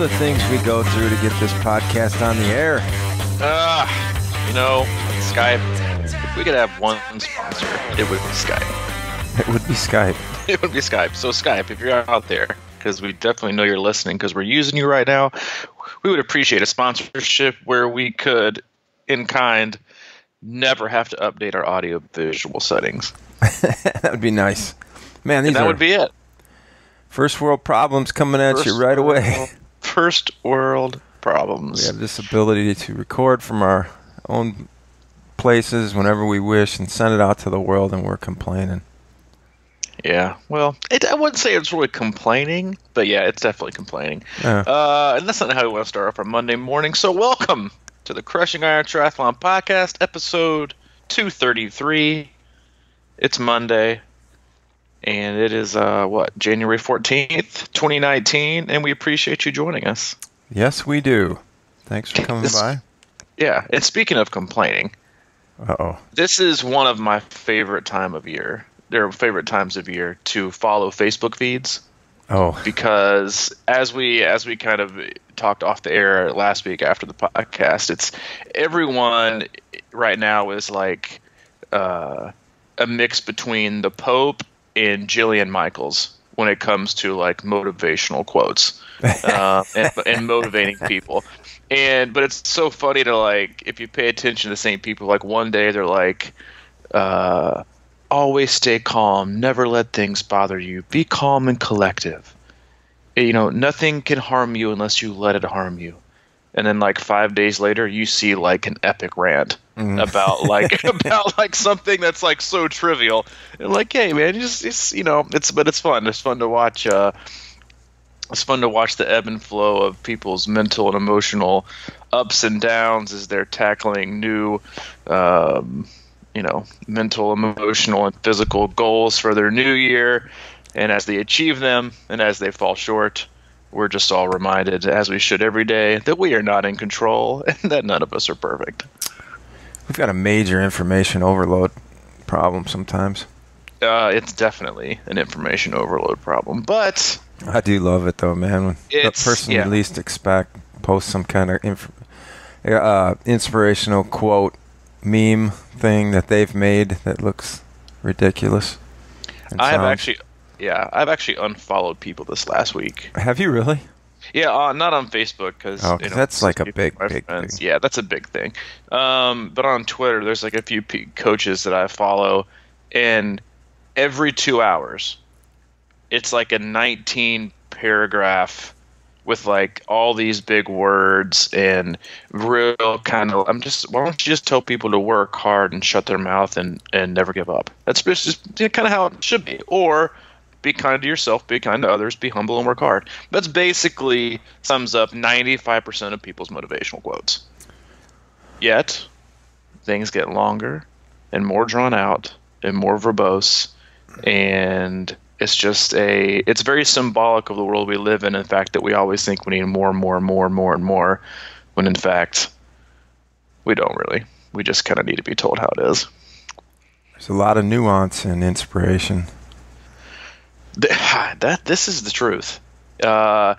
the things we go through to get this podcast on the air. Skype. If we could have one sponsor, it would be Skype. It would be Skype. It would be Skype. So Skype, if you're out there, because we definitely know you're listening because we're using you right now, we would appreciate a sponsorship where we could, in kind, never have to update our audio visual settings. That would be nice. Man, that would be it. First world problems coming at you right away. First world problems. We have this ability to record from our own places whenever we wish and send it out to the world, and we're complaining. Yeah, well, I wouldn't say it's really complaining, but yeah, it's definitely complaining. And that's not how we want to start off our Monday morning. So welcome to the Crushing Iron Triathlon Podcast, episode 233. It's Monday, and it is, January 14th, 2019, and we appreciate you joining us. Yes, we do. Thanks for coming by. Yeah, and speaking of complaining, this is one of my favorite times of year to follow Facebook feeds. Because as we kind of talked off the air last week after the podcast, it's everyone right now is like a mix between the Pope and Jillian Michaels when it comes to like motivational quotes and motivating people. But it's so funny to, like, if you pay attention to the same people, like one day they're like, always stay calm, never let things bother you, be calm and collective. Nothing can harm you unless you let it harm you. And then like 5 days later, you see like an epic rant about something that's like so trivial. And like, hey man, it's fun. It's fun to watch. It's fun to watch the ebb and flow of people's mental and emotional ups and downs as they're tackling new, mental, emotional, and physical goals for their new year. And as they achieve them and as they fall short, we're just all reminded, as we should every day, that we are not in control and that none of us are perfect. We've got a major information overload problem sometimes. It's definitely an information overload problem, but I do love it though, man. When the person you least expect posts some kind of inspirational quote meme thing that they've made that looks ridiculous. I've actually unfollowed people this last week. Have you really? Yeah, not on Facebook because that's like a big thing. Yeah, that's a big thing. But on Twitter, there's like a few coaches that I follow, and every 2 hours, it's like a 19 paragraph with like all these big words and real kind of, why don't you just tell people to work hard and shut their mouth and never give up? That's just kind of how it should be. Or be kind to yourself, be kind to others, be humble and work hard. That's basically sums up 95% of people's motivational quotes. Yet, things get longer and more drawn out and more verbose, and it's very symbolic of the world we live in. In fact, that we always think we need more and more and more and more and more, when in fact, we don't really. We just kind of need to be told how it is. There's a lot of nuance and inspiration. This is the truth. But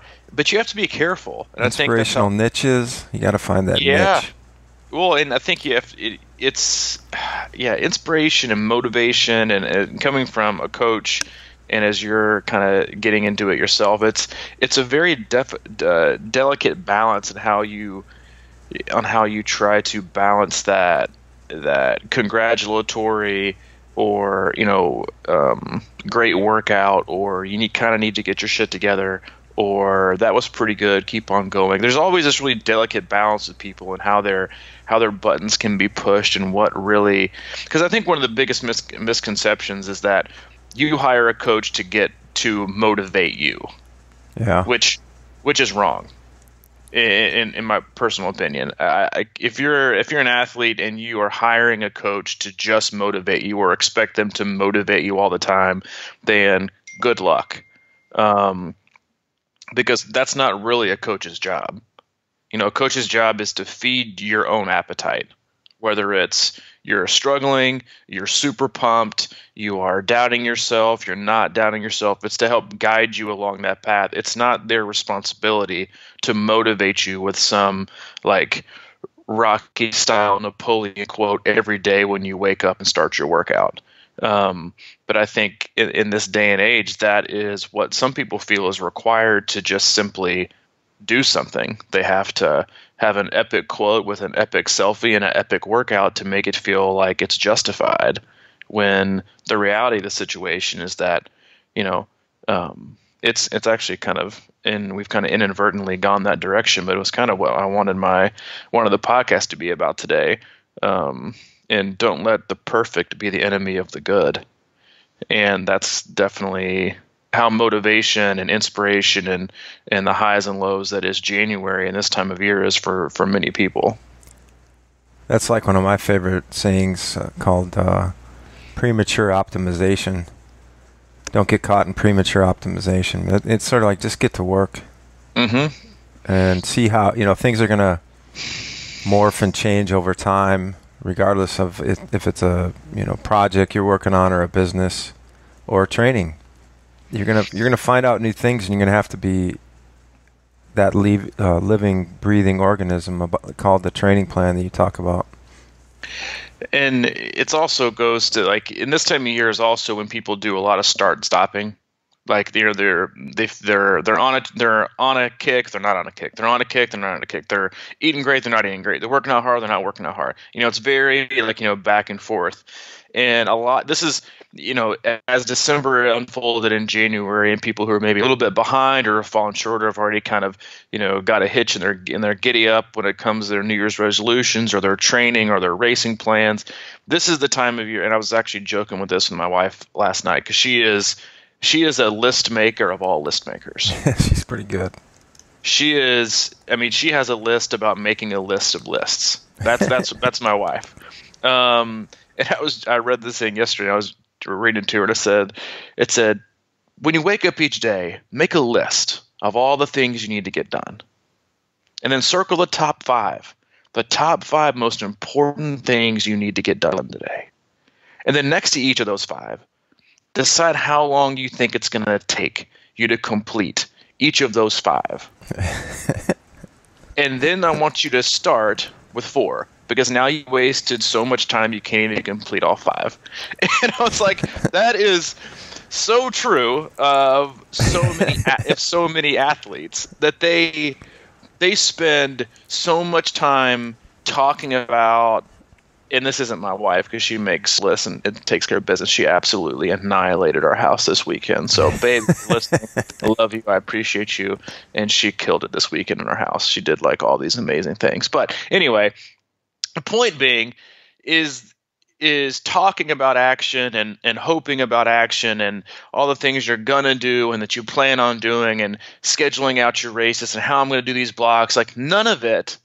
you have to be careful. And inspirational niches. You got to find that niche. Well, and I think inspiration and motivation and coming from a coach, and as you're kind of getting into it yourself, it's a very delicate balance in how you try to balance that congratulatory or great workout, or you kind of need to get your shit together, or that was pretty good, keep on going. There's always this really delicate balance with people and how their buttons can be pushed, and what really, because I think one of the biggest misconceptions is that you hire a coach to motivate you. Yeah. Which is wrong. In my personal opinion, if you're an athlete and you are hiring a coach to just motivate you or expect them to motivate you all the time, then good luck, because that's not really a coach's job. A coach's job is to feed your own appetite, whether it's you're struggling, you're super pumped, you are doubting yourself, you're not doubting yourself. It's to help guide you along that path. It's not their responsibility to motivate you with some like Rocky style Napoleon quote every day when you wake up and start your workout. But I think in this day and age, that is what some people feel is required to just simply do something. They have to have an epic quote with an epic selfie and an epic workout to make it feel like it's justified, when the reality of the situation is that, it's actually kind of, and we've kind of inadvertently gone that direction, but it was kind of what I wanted one of the podcasts to be about today. And don't let the perfect be the enemy of the good. And that's definitely how motivation and inspiration and the highs and lows that is January and this time of year is for many people. That's like one of my favorite sayings called premature optimization. Don't get caught in premature optimization. It's sort of like just get to work and see how, things are going to morph and change over time, regardless of if it's a project you're working on or a business or training. You're gonna find out new things, and you're gonna have to be that living, breathing organism called the training plan that you talk about. And it's also goes to, like, in this time of year is also when people do a lot of start and stopping. Like they're on a kick, they're not on a kick. They're on a kick, they're not on a kick. They're eating great, they're not eating great. They're working out hard, they're not working out hard. It's very back and forth. And a lot, this is, as December unfolded in January, and people who are maybe a little bit behind or have fallen short or have already kind of, got a hitch in their giddy up when it comes to their New Year's resolutions or their training or their racing plans. This is the time of year, and I was actually joking with this with my wife last night, because she is a list maker of all list makers. She's pretty good. She is. I mean, she has a list about making a list of lists. That's my wife. And I read this thing yesterday. I was reading to her, and it said, when you wake up each day, make a list of all the things you need to get done, and then circle the top 5 most important things you need to get done today. And then next to each of those 5, decide how long you think it's going to take you to complete each of those 5. And then I want you to start with 4, because now you wasted so much time you can't even complete all 5. And I was like, that is so true of so many athletes, that they spend so much time talking about. And this isn't my wife, because she makes lists and takes care of business. She absolutely annihilated our house this weekend. So, babe, listening, I love you. I appreciate you. And she killed it this weekend in our house. She did all these amazing things. But anyway, the point being is talking about action and hoping about action and all the things you're going to do and that you plan on doing and scheduling out your races and how I'm going to do these blocks. None of it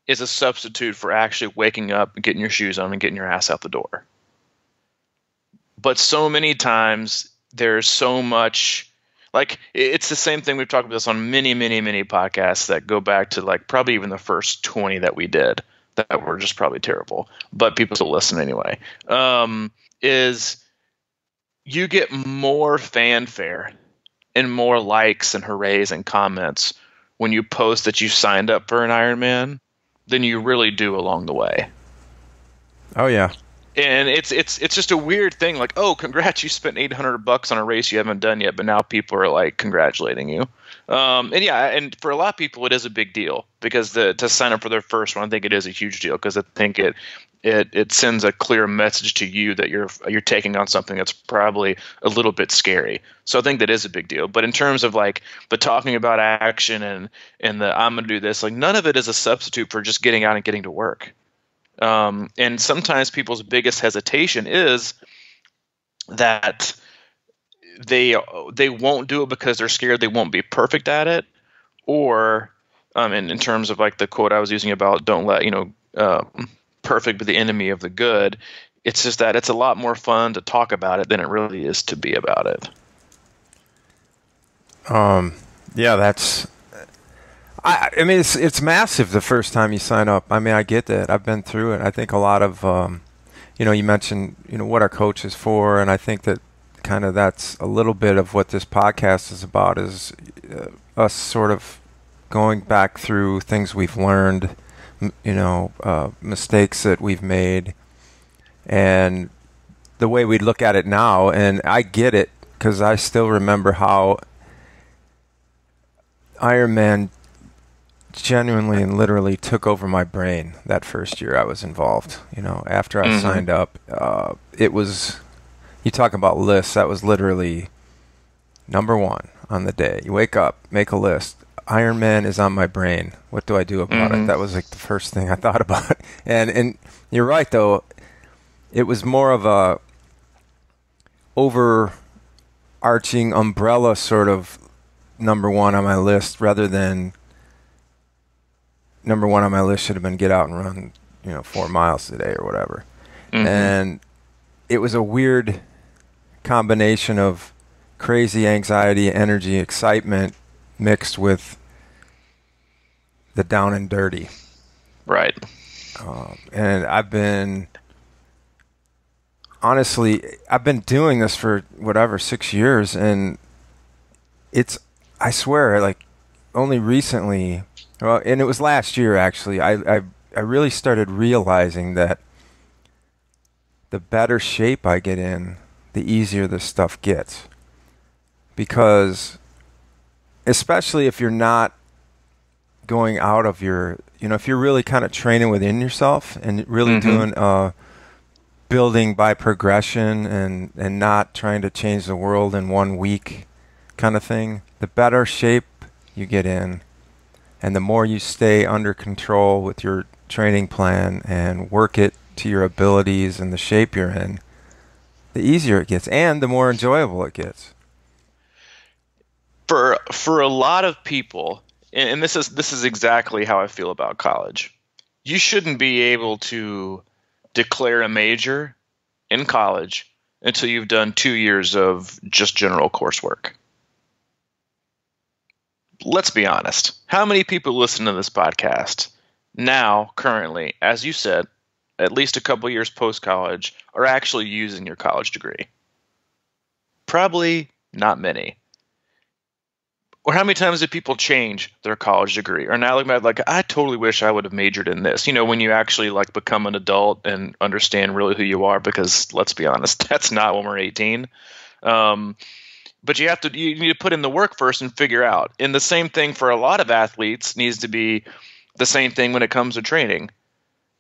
is a substitute for actually waking up and getting your shoes on and getting your ass out the door. But so many times there's so much, it's the same thing. We've talked about this on many, many, many podcasts that go back to probably even the first 20 that we did that were just probably terrible, but people still listen anyway. Is you get more fanfare and more likes and hoorays and comments when you post that you signed up for an Ironman than you really do along the way. Oh yeah. And it's just a weird thing. Oh, congrats, you spent $800 on a race you haven't done yet, but now people are congratulating you. And for a lot of people it is a big deal, because to sign up for their first one, I think it is a huge deal, because I think it sends a clear message to you that you're taking on something that's probably a little bit scary. So I think that is a big deal. But in terms of the talking about action and the I'm going to do this, none of it is a substitute for just getting out and getting to work. And sometimes people's biggest hesitation is that they won't do it because they're scared they won't be perfect at it, or in terms of the quote I was using about don't let perfect be the enemy of the good. It's just that it's a lot more fun to talk about it than it really is to be about it. Yeah, I mean, it's massive the first time you sign up. I mean, I get that. I've been through it. I think a lot of, you mentioned, what our coach is for, and I think that kind of that's a little bit of what this podcast is about, is us sort of going back through things we've learned, mistakes that we've made, and the way we look at it now. And I get it, because I still remember how Ironman genuinely and literally took over my brain that first year I was involved. After I signed up, it was, you talk about lists, that was literally number one on the day. You wake up, make a list. Ironman is on my brain. What do I do about it? That was like the first thing I thought about. And you're right, though. It was more of a overarching umbrella sort of number one on my list, rather than number one on my list should have been get out and run, 4 miles today or whatever. And it was a weird combination of crazy anxiety, energy, excitement mixed with the down and dirty. Right. And I've been doing this for 6 years, and I swear, like, only recently, and it was last year actually, I really started realizing that the better shape I get in, the easier this stuff gets. Because especially if you're not going out of your, if you're really kind of training within yourself and really doing building by progression and not trying to change the world in 1 week kind of thing, the better shape you get in, and the more you stay under control with your training plan and work it to your abilities and the shape you're in, the easier it gets and the more enjoyable it gets. For a lot of people, and this is exactly how I feel about college. You shouldn't be able to declare a major in college until you've done 2 years of just general coursework. Let's be honest. How many people listen to this podcast now, currently, as you said, at least a couple years post-college, are actually using your college degree? Probably not many. Or how many times did people change their college degree? Or now looking back, like, I totally wish I would have majored in this. When you actually become an adult and understand really who you are, because let's be honest, that's not when we're 18. But you need to put in the work first and figure out. And the same thing for a lot of athletes needs to be the same thing when it comes to training.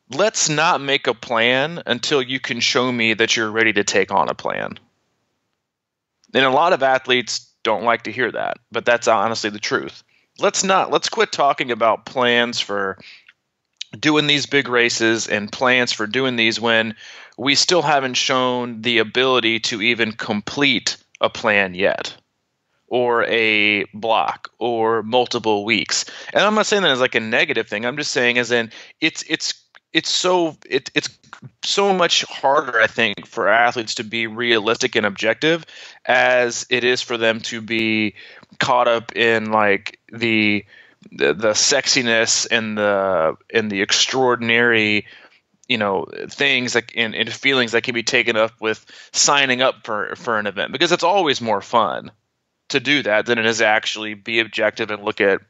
Let's not make a plan until you can show me that you're ready to take on a plan. And a lot of athletes don't like to hear that, but that's honestly the truth. Let's quit talking about plans for doing these big races and plans for doing these when we still haven't shown the ability to even complete a plan yet, or a block, or multiple weeks. And I'm not saying that as like a negative thing. I'm just saying as in it's so much harder, I think, for athletes to be realistic and objective as it is for them to be caught up in like the sexiness and the extraordinary, things like and feelings that can be taken up with signing up for an event, because it's always more fun to do that than it is actually be objective and look at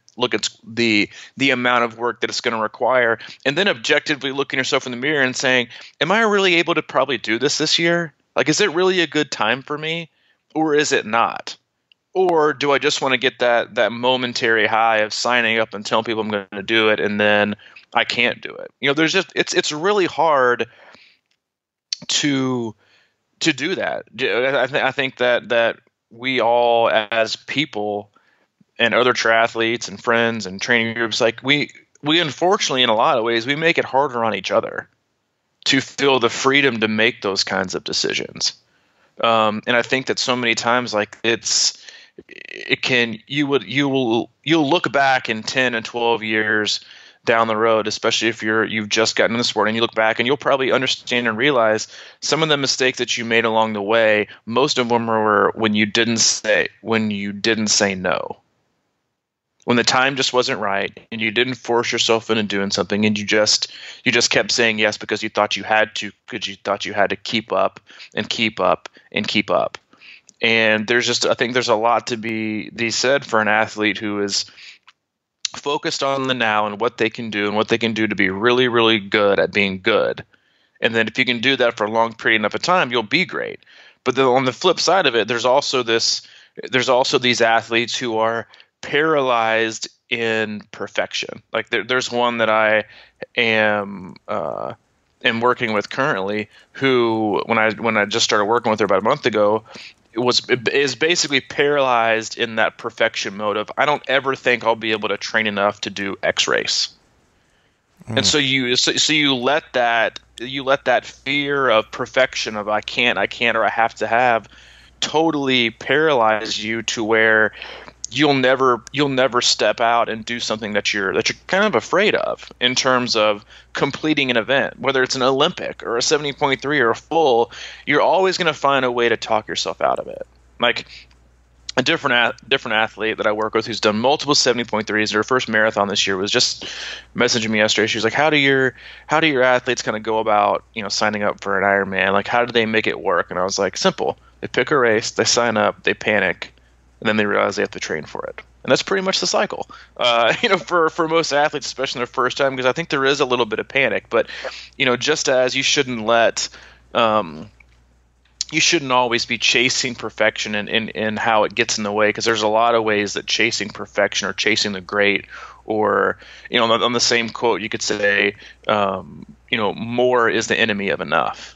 the amount of work that it's going to require, and then objectively looking yourself in the mirror and saying, am I really able to probably do this year? Like, is it really a good time for me, or is it not? Or do I just want to get that momentary high of signing up and telling people I'm going to do it, and then I can't do it? There's just it's really hard to do that. I think that we all as people and other triathletes and friends and training groups, like we unfortunately in a lot of ways we make it harder on each other to feel the freedom to make those kinds of decisions. And I think that so many times, like you'll look back in 10 and 12 years down the road, especially if you've just gotten in the sport, and you look back and you'll probably understand and realize some of the mistakes that you made along the way. Most of them were when you didn't say no. when the time just wasn't right, and you didn't force yourself into doing something, and you just kept saying yes because you thought you had to, because you thought you had to keep up and keep up and keep up. And I think there's a lot to be said for an athlete who is focused on the now and what they can do and what they can do to be really, really good at being good. And then if you can do that for a long period enough of time, you'll be great. But then on the flip side of it, there's also these athletes who are paralyzed in perfection. Like there's one that I am working with currently, who when I just started working with her about a month ago, is basically paralyzed in that perfection mode of, I don't ever think I'll be able to train enough to do X race. And so you let that fear of perfection of I can't or I have to have totally paralyze you to where you'll never step out and do something that you're kind of afraid of in terms of completing an event, whether it's an Olympic or a 70.3 or a full. You're always going to find a way to talk yourself out of it. Like a different athlete that I work with who's done multiple 70.3s. Her first marathon this year was just messaging me yesterday. She was like, how do your athletes kind of go about, signing up for an Ironman? Like, how do they make it work? And I was like, simple. They pick a race, they sign up, they panic, and then they realize they have to train for it. And that's pretty much the cycle, for most athletes, especially their first time, because I think there is a little bit of panic. But, just as you shouldn't you shouldn't always be chasing perfection in how it gets in the way, because there's a lot of ways that chasing perfection or chasing the great, or, on the same quote, you could say, more is the enemy of enough.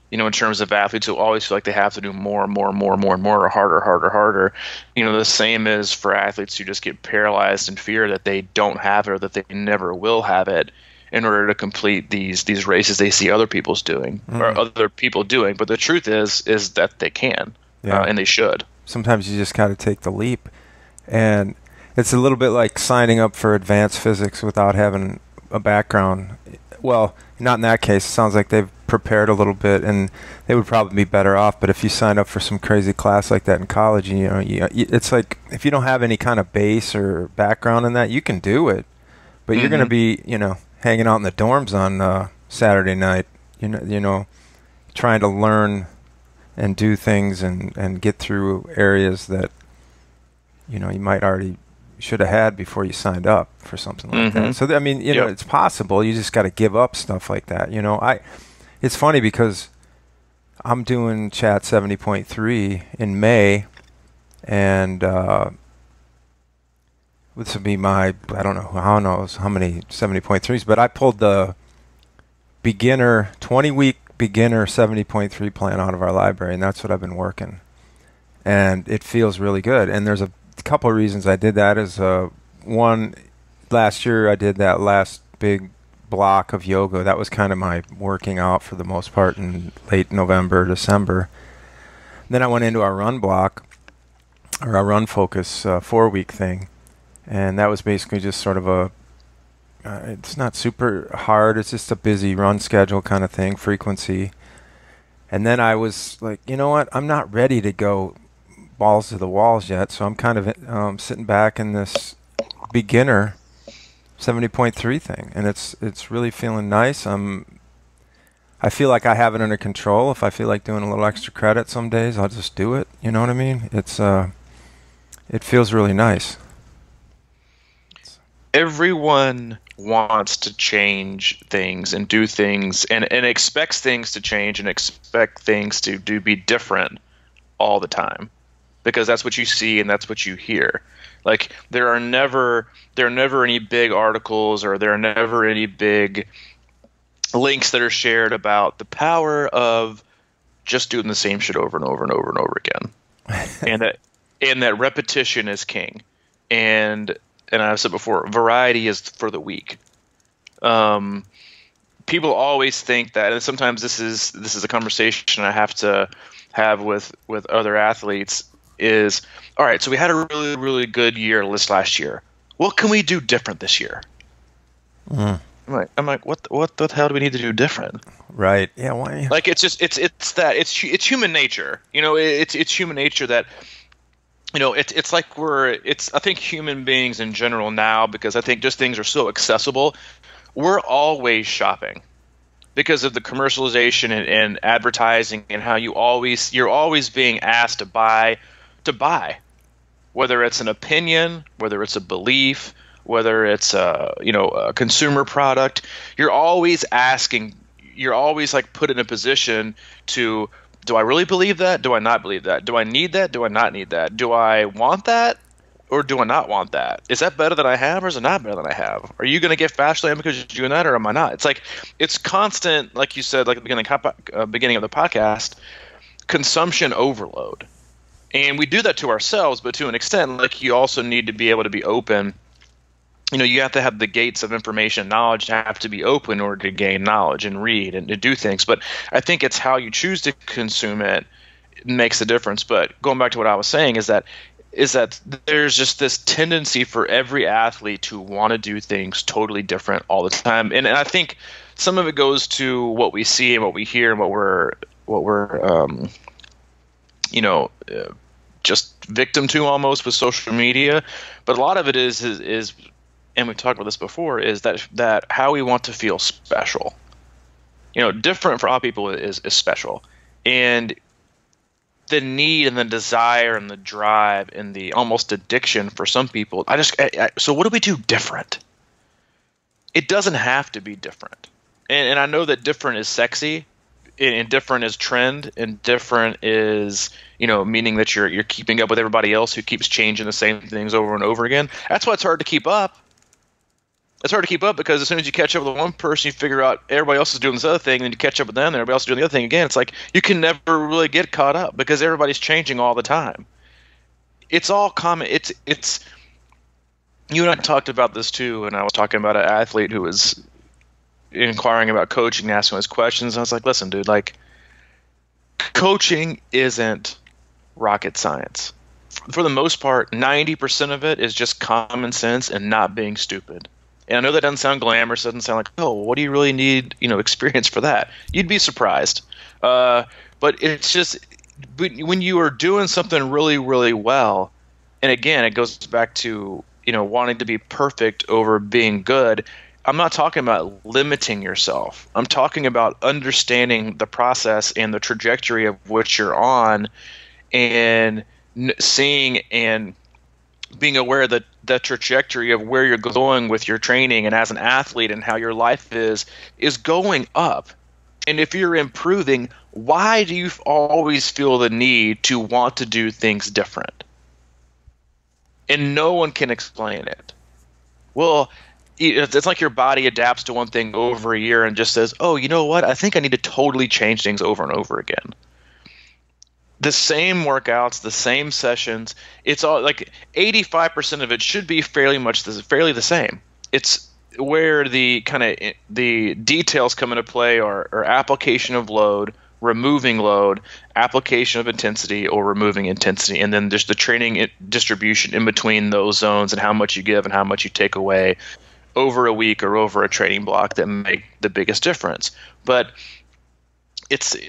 In terms of athletes who always feel like they have to do more, or harder. The same is for athletes who just get paralyzed in fear that they don't have it or that they never will have it in order to complete these races they see other people doing. But the truth is that they can, and they should. Sometimes you just got to take the leap, and it's a little bit like signing up for advanced physics without having a background. Well, not in that case. It sounds like they've prepared a little bit, and they would probably be better off. But if you sign up for some crazy class like that in college, it's like if you don't have any kind of base or background in that, you can do it, but you're going to be, hanging out in the dorms on Saturday night, trying to learn and do things and get through areas that, you might already should have had before you signed up for something like that. So, it's possible. You just got to give up stuff like that. It's funny because I'm doing Chat 70.3 in May, and this will be my, I don't know how many 70.3s, but I pulled the 20-week beginner 70.3 plan out of our library, and that's what I've been working. And it feels really good. And there's a couple of reasons I did that. One, last year I did that last big block of yoga. That was kind of my working out for the most part in late November, December. Then I went into our run block, or our run focus 4-week thing. And that was basically just sort of it's not super hard. It's just a busy run schedule kind of thing, frequency. And then I was like, you know what? I'm not ready to go balls to the walls yet. So I'm kind of sitting back in this beginner 70.3 thing. And it's really feeling nice. I feel like I have it under control. If I feel like doing a little extra credit some days, I'll just do it. You know what I mean? It feels really nice. Everyone wants to change things and do things and expects things to change and expect things to be different all the time, because that's what you see and that's what you hear. Like there are never any big articles, or there are never any big links that are shared about the power of just doing the same shit over and over and over and over again. and that repetition is king. And I've said before, variety is for the weak. People always think that, and sometimes this is a conversation I have to have with other athletes, is, all right, so we had a really, really good year this last year. What can we do different this year? I'm like, what the hell do we need to do different? Right. Yeah. Why? Like it's human nature. It's human nature that it's like I think human beings in general now, because I think just things are so accessible, we're always shopping because of the commercialization and advertising, and how you're always being asked to buy, whether it's an opinion, whether it's a belief, whether it's a consumer product. You're always like put in a position to, do I really believe that? Do I not believe that? Do I need that? Do I not need that? Do I want that? Or do I not want that? Is that better than I have, or is it not better than I have? Are you going to get fast land because you're doing that, or am I not? It's like, it's constant, like you said, like at the beginning of the podcast, consumption overload. And we do that to ourselves, but to an extent, like, you also need to be able to be open. You have to have the gates of information and knowledge have to be open in order to gain knowledge and read and to do things. But I think it's how you choose to consume it makes the difference. But going back to what I was saying is that there's just this tendency for every athlete to want to do things totally different all the time. And I think some of it goes to what we see and what we hear and what we're just victim to almost with social media. But a lot of it is, and we've talked about this before, is that how we want to feel special. Different for all people is special. And the need and the desire and the drive and the almost addiction for some people. So what do we do different? It doesn't have to be different. And I know that different is sexy, and different is trend, and different is, meaning that you're keeping up with everybody else who keeps changing the same things over and over again. That's why it's hard to keep up. It's hard to keep up because as soon as you catch up with one person, you figure out everybody else is doing this other thing, and then you catch up with them, and everybody else is doing the other thing again. It's like you can never really get caught up because everybody's changing all the time. It's all common. It's you and I talked about this too, and I was talking about an athlete who was inquiring about coaching, asking us questions. I was like, listen, dude, like, coaching isn't rocket science. For the most part, 90% of it is just common sense and not being stupid. And I know that doesn't sound glamorous, doesn't sound like, oh, what do you really need, experience for that? You'd be surprised. But it's just, when you are doing something really, really well, and again, it goes back to, wanting to be perfect over being good. I'm not talking about limiting yourself. I'm talking about understanding the process and the trajectory of which you're on, and seeing and being aware that the trajectory of where you're going with your training and as an athlete and how your life is going up. And if you're improving, why do you always feel the need to want to do things different? And no one can explain it. Well, it's like your body adapts to one thing over a year and just says, oh, you know what? I think I need to totally change things over and over again. The same workouts, the same sessions, it's all like 85% of it should be fairly the same. It's where the details come into play are application of load, removing load, application of intensity or removing intensity, and then just the training distribution in between those zones and how much you give and how much you take away over a week or over a training block that make the biggest difference. But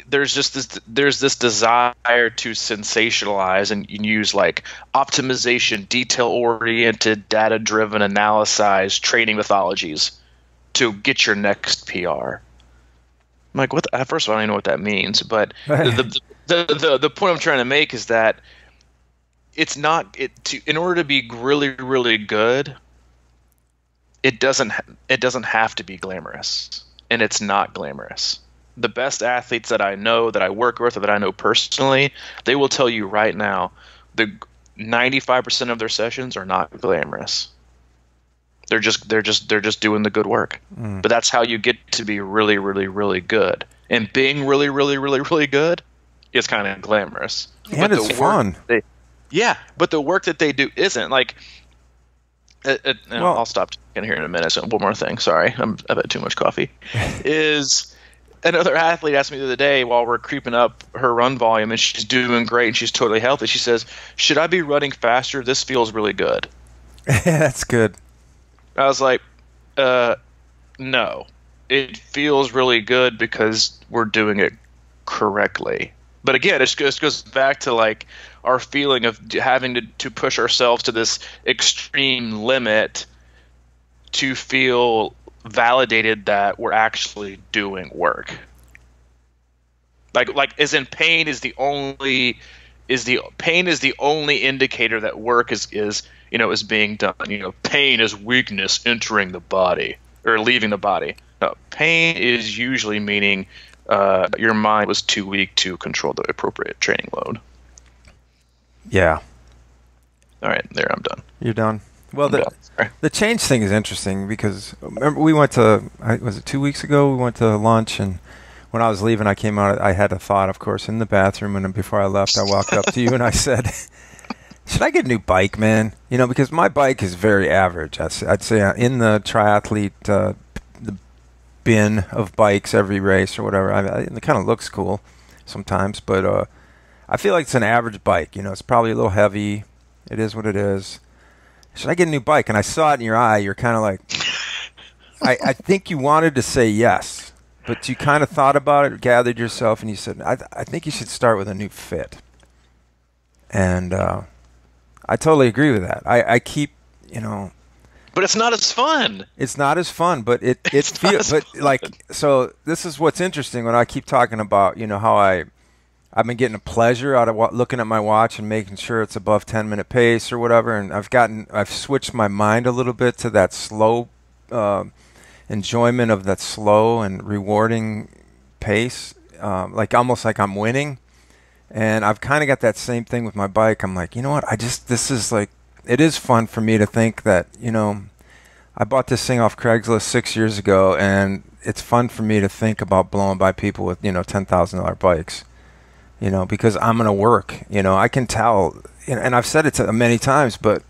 there's this desire to sensationalize and use like optimization, detail-oriented, data-driven analysis, training methodologies to get your next PR. I'm like, what? First of all, I don't even know what that means, but the point I'm trying to make is that it's not in order to be really, really good. It doesn't have to be glamorous, and it's not glamorous. The best athletes that I know, that I work with, or that I know personally, they will tell you right now, the 95% of their sessions are not glamorous. They're just doing the good work. But that's how you get to be really, really, really good. And being really, really, really, really good is kind of glamorous. And it's fun. But the work that they do isn't. Like, I'll stop talking here in a minute. So one more thing. Sorry, I've had too much coffee. Is another athlete asked me the other day while we're creeping up her run volume, and she's doing great and she's totally healthy. She says, "Should I be running faster? This feels really good." That's good. I was like, no. It feels really good because we're doing it correctly. But again, it just goes back to like our feeling of having to push ourselves to this extreme limit to feel validated that we're actually doing work. Like as in pain is the only indicator that work is being done. Pain is weakness entering the body or leaving the body. No, pain is usually meaning your mind was too weak to control the appropriate training load. Yeah. All right, there, I'm done. You're done. Well, the change thing is interesting because remember we went to, was it 2 weeks ago? We went to lunch, and when I was leaving, I came out. I had a thought, of course, in the bathroom, and before I left, I walked up to you and I said, "Should I get a new bike, man? Because my bike is very average. I'd say in the triathlete the bin of bikes every race or whatever. It kind of looks cool sometimes, but I feel like it's an average bike. It's probably a little heavy. It is what it is. Should I get a new bike?" And I saw it in your eye. You're kind of like, I think you wanted to say yes, but you kind of thought about it, gathered yourself, and you said, I think you should start with a new fit. And I totally agree with that. I keep, But it's not as fun. It's not as fun, but it feels, but like, so this is what's interesting when I keep talking about, how I've been getting a pleasure out of looking at my watch and making sure it's above 10-minute pace or whatever. And I've switched my mind a little bit to that slow enjoyment of that slow and rewarding pace, like almost like I'm winning. And I've kind of got that same thing with my bike. I'm like, you know what? This is like, it is fun for me to think that, I bought this thing off Craigslist 6 years ago, and it's fun for me to think about blowing by people with, $10,000 bikes, because I'm going to work, I can tell, and I've said it many times, but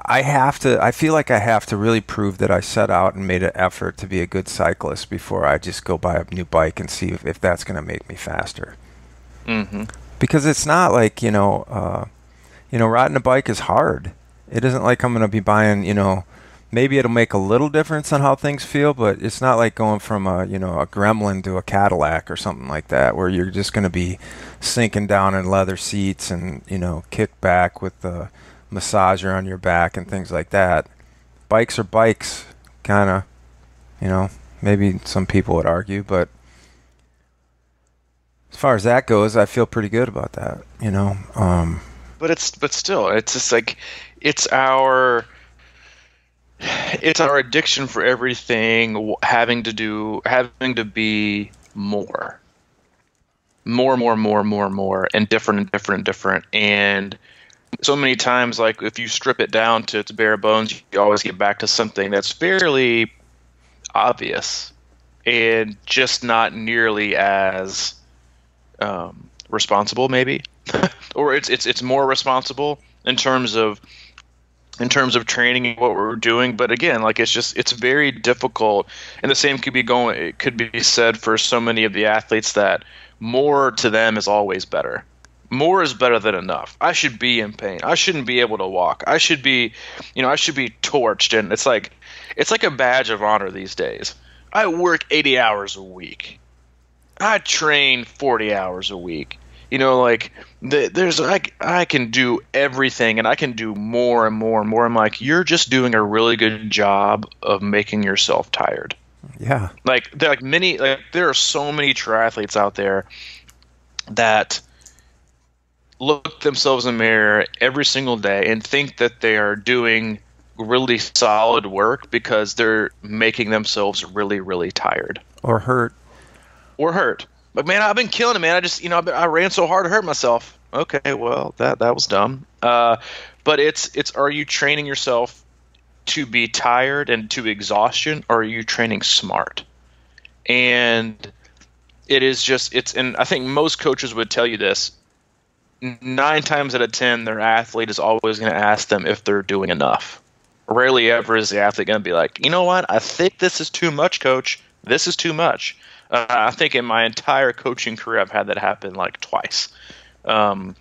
I feel like I have to really prove that I set out and made an effort to be a good cyclist before I just go buy a new bike and see if that's going to make me faster. Mm-hmm. Because it's not like, riding a bike is hard. It isn't like I'm going to be buying, maybe it'll make a little difference on how things feel, but it's not like going from a Gremlin to a Cadillac or something like that, where you're just going to be sinking down in leather seats and, kick back with the massager on your back and things like that. Bikes are bikes, kind of, maybe some people would argue, but as far as that goes, I feel pretty good about that, But still, it's just like it's our addiction for everything, having to be more, and different. And so many times, like if you strip it down to its bare bones, you always get back to something that's fairly obvious and just not nearly as responsible, maybe, or it's more responsible in terms of training and what we're doing. But again, like it's very difficult, and the same could be said for so many of the athletes that more to them is always better. More is better than enough. I should be in pain. I shouldn't be able to walk. I should be torched, and it's like a badge of honor these days. I work 80 hours a week. I train 40 hours a week. There's I can do everything, and I can do more and more and more. I'm like, you're just doing a really good job of making yourself tired. Yeah. There are so many triathletes out there that look themselves in the mirror every single day and think that they are doing really solid work because they're making themselves really, really tired. Or hurt. But man, I've been killing it, man. I ran so hard I hurt myself. Okay, well, that was dumb. But it's are you training yourself to be tired and to exhaustion, or are you training smart? And and I think most coaches would tell you this. 9 times out of 10, their athlete is always going to ask them if they're doing enough. Rarely ever is the athlete going to be like, you know what? I think this is too much, coach. This is too much. I think in my entire coaching career, I've had that happen like twice. The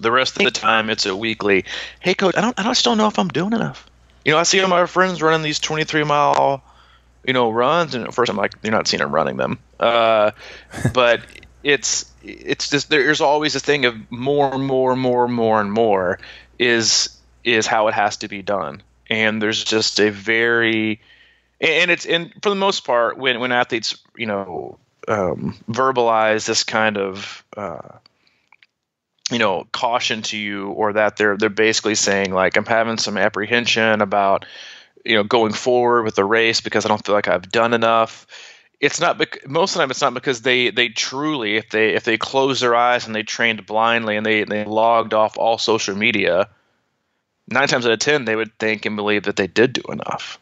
rest of the time, it's a weekly, hey, coach, I just don't know if I'm doing enough. I see all my friends running these 23-mile, runs, and at first I'm like, you're not seeing them running them. But it's just there's always a thing of more and more and more and more and more is how it has to be done. And there's just a very and for the most part when athletes verbalize this kind of caution to you, or that they're basically saying like, I'm having some apprehension about going forward with the race because I don't feel like I've done enough. It's not most of the time it's not because they truly, if they closed their eyes and they trained blindly and they logged off all social media, 9 times out of 10 they would think and believe that they did do enough.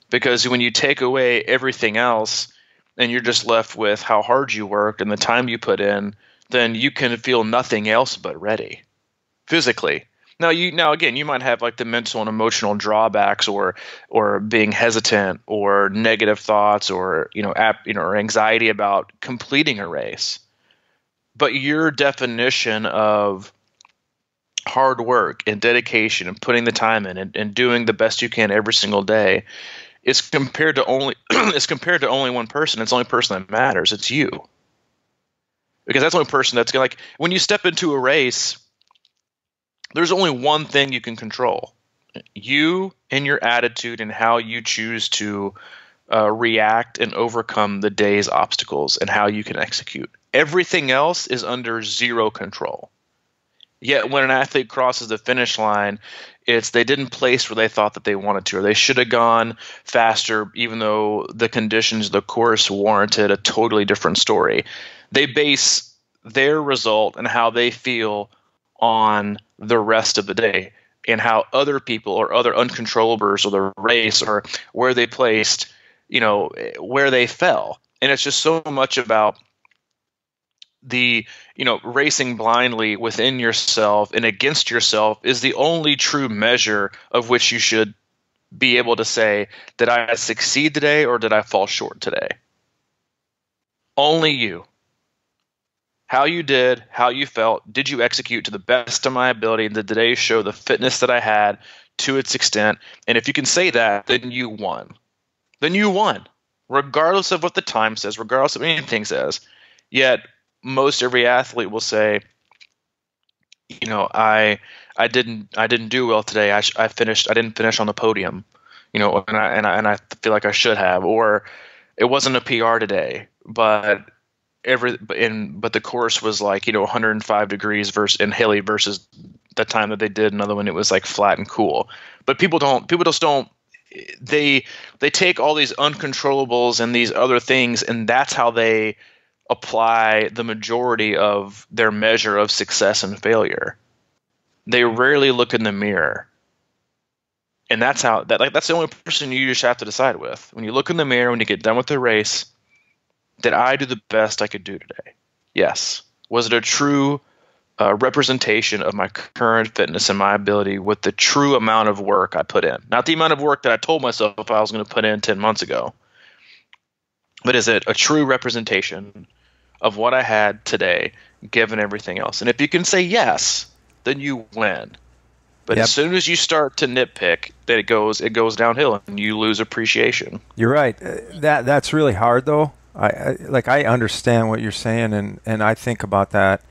Because when you take away everything else and you're just left with how hard you worked and the time you put in, then you can feel nothing else but ready physically. Now again, you might have like the mental and emotional drawbacks, or being hesitant, or negative thoughts, or or anxiety about completing a race. But your definition of hard work and dedication and putting the time in and doing the best you can every single day is compared to only one person. It's the only person that matters. It's you. Because that's the only person that's going to, like, when you step into a race, there's only one thing you can control. You and your attitude and how you choose to react and overcome the day's obstacles and how you can execute. Everything else is under zero control. Yet when an athlete crosses the finish line, they didn't place where they thought that they wanted to, or they should have gone faster, even though the conditions of the course warranted a totally different story. They base their result and how they feel on the rest of the day and how other people or other uncontrollables or the race or where they placed, where they fell. And it's just so much about the racing blindly within yourself and against yourself is the only true measure of which you should be able to say, did I succeed today or did I fall short today? Only you. How you did, how you felt, did you execute to the best of my ability? Did today show the fitness that I had to its extent? And if you can say that, then you won. Then you won, regardless of what the time says, regardless of anything says. Yet most every athlete will say, I didn't do well today. I didn't finish on the podium, and I feel like I should have, or it wasn't a PR today, but the course was like 105 degrees in Hilly versus the time that they did another one, it was like flat and cool. But people just don't. They take all these uncontrollables and these other things, and that's how they apply the majority of their measure of success and failure. They rarely look in the mirror. And that's the only person you just have to decide with. When you look in the mirror, when you get done with the race, did I do the best I could do today? Yes. Was it a true representation of my current fitness and my ability with the true amount of work I put in? Not the amount of work that I told myself I was going to put in 10 months ago. But is it a true representation of what I had today, given everything else? And if you can say yes, then you win. But As soon as you start to nitpick, then it goes downhill and you lose appreciation. You're right. That's really hard, though. I understand what you're saying, and I think about that.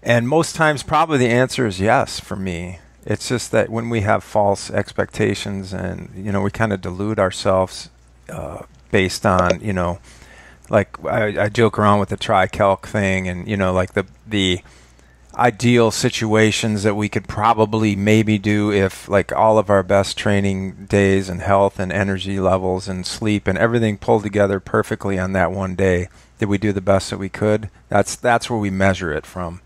And most times, probably the answer is yes for me. It's just that when we have false expectations and, we kind of delude ourselves based on, like I joke around with the tri-calc thing and, like the ideal situations that we could probably maybe do if like all of our best training days and health and energy levels and sleep and everything pulled together perfectly on that one day. Did we do the best that we could? That's where we measure it from.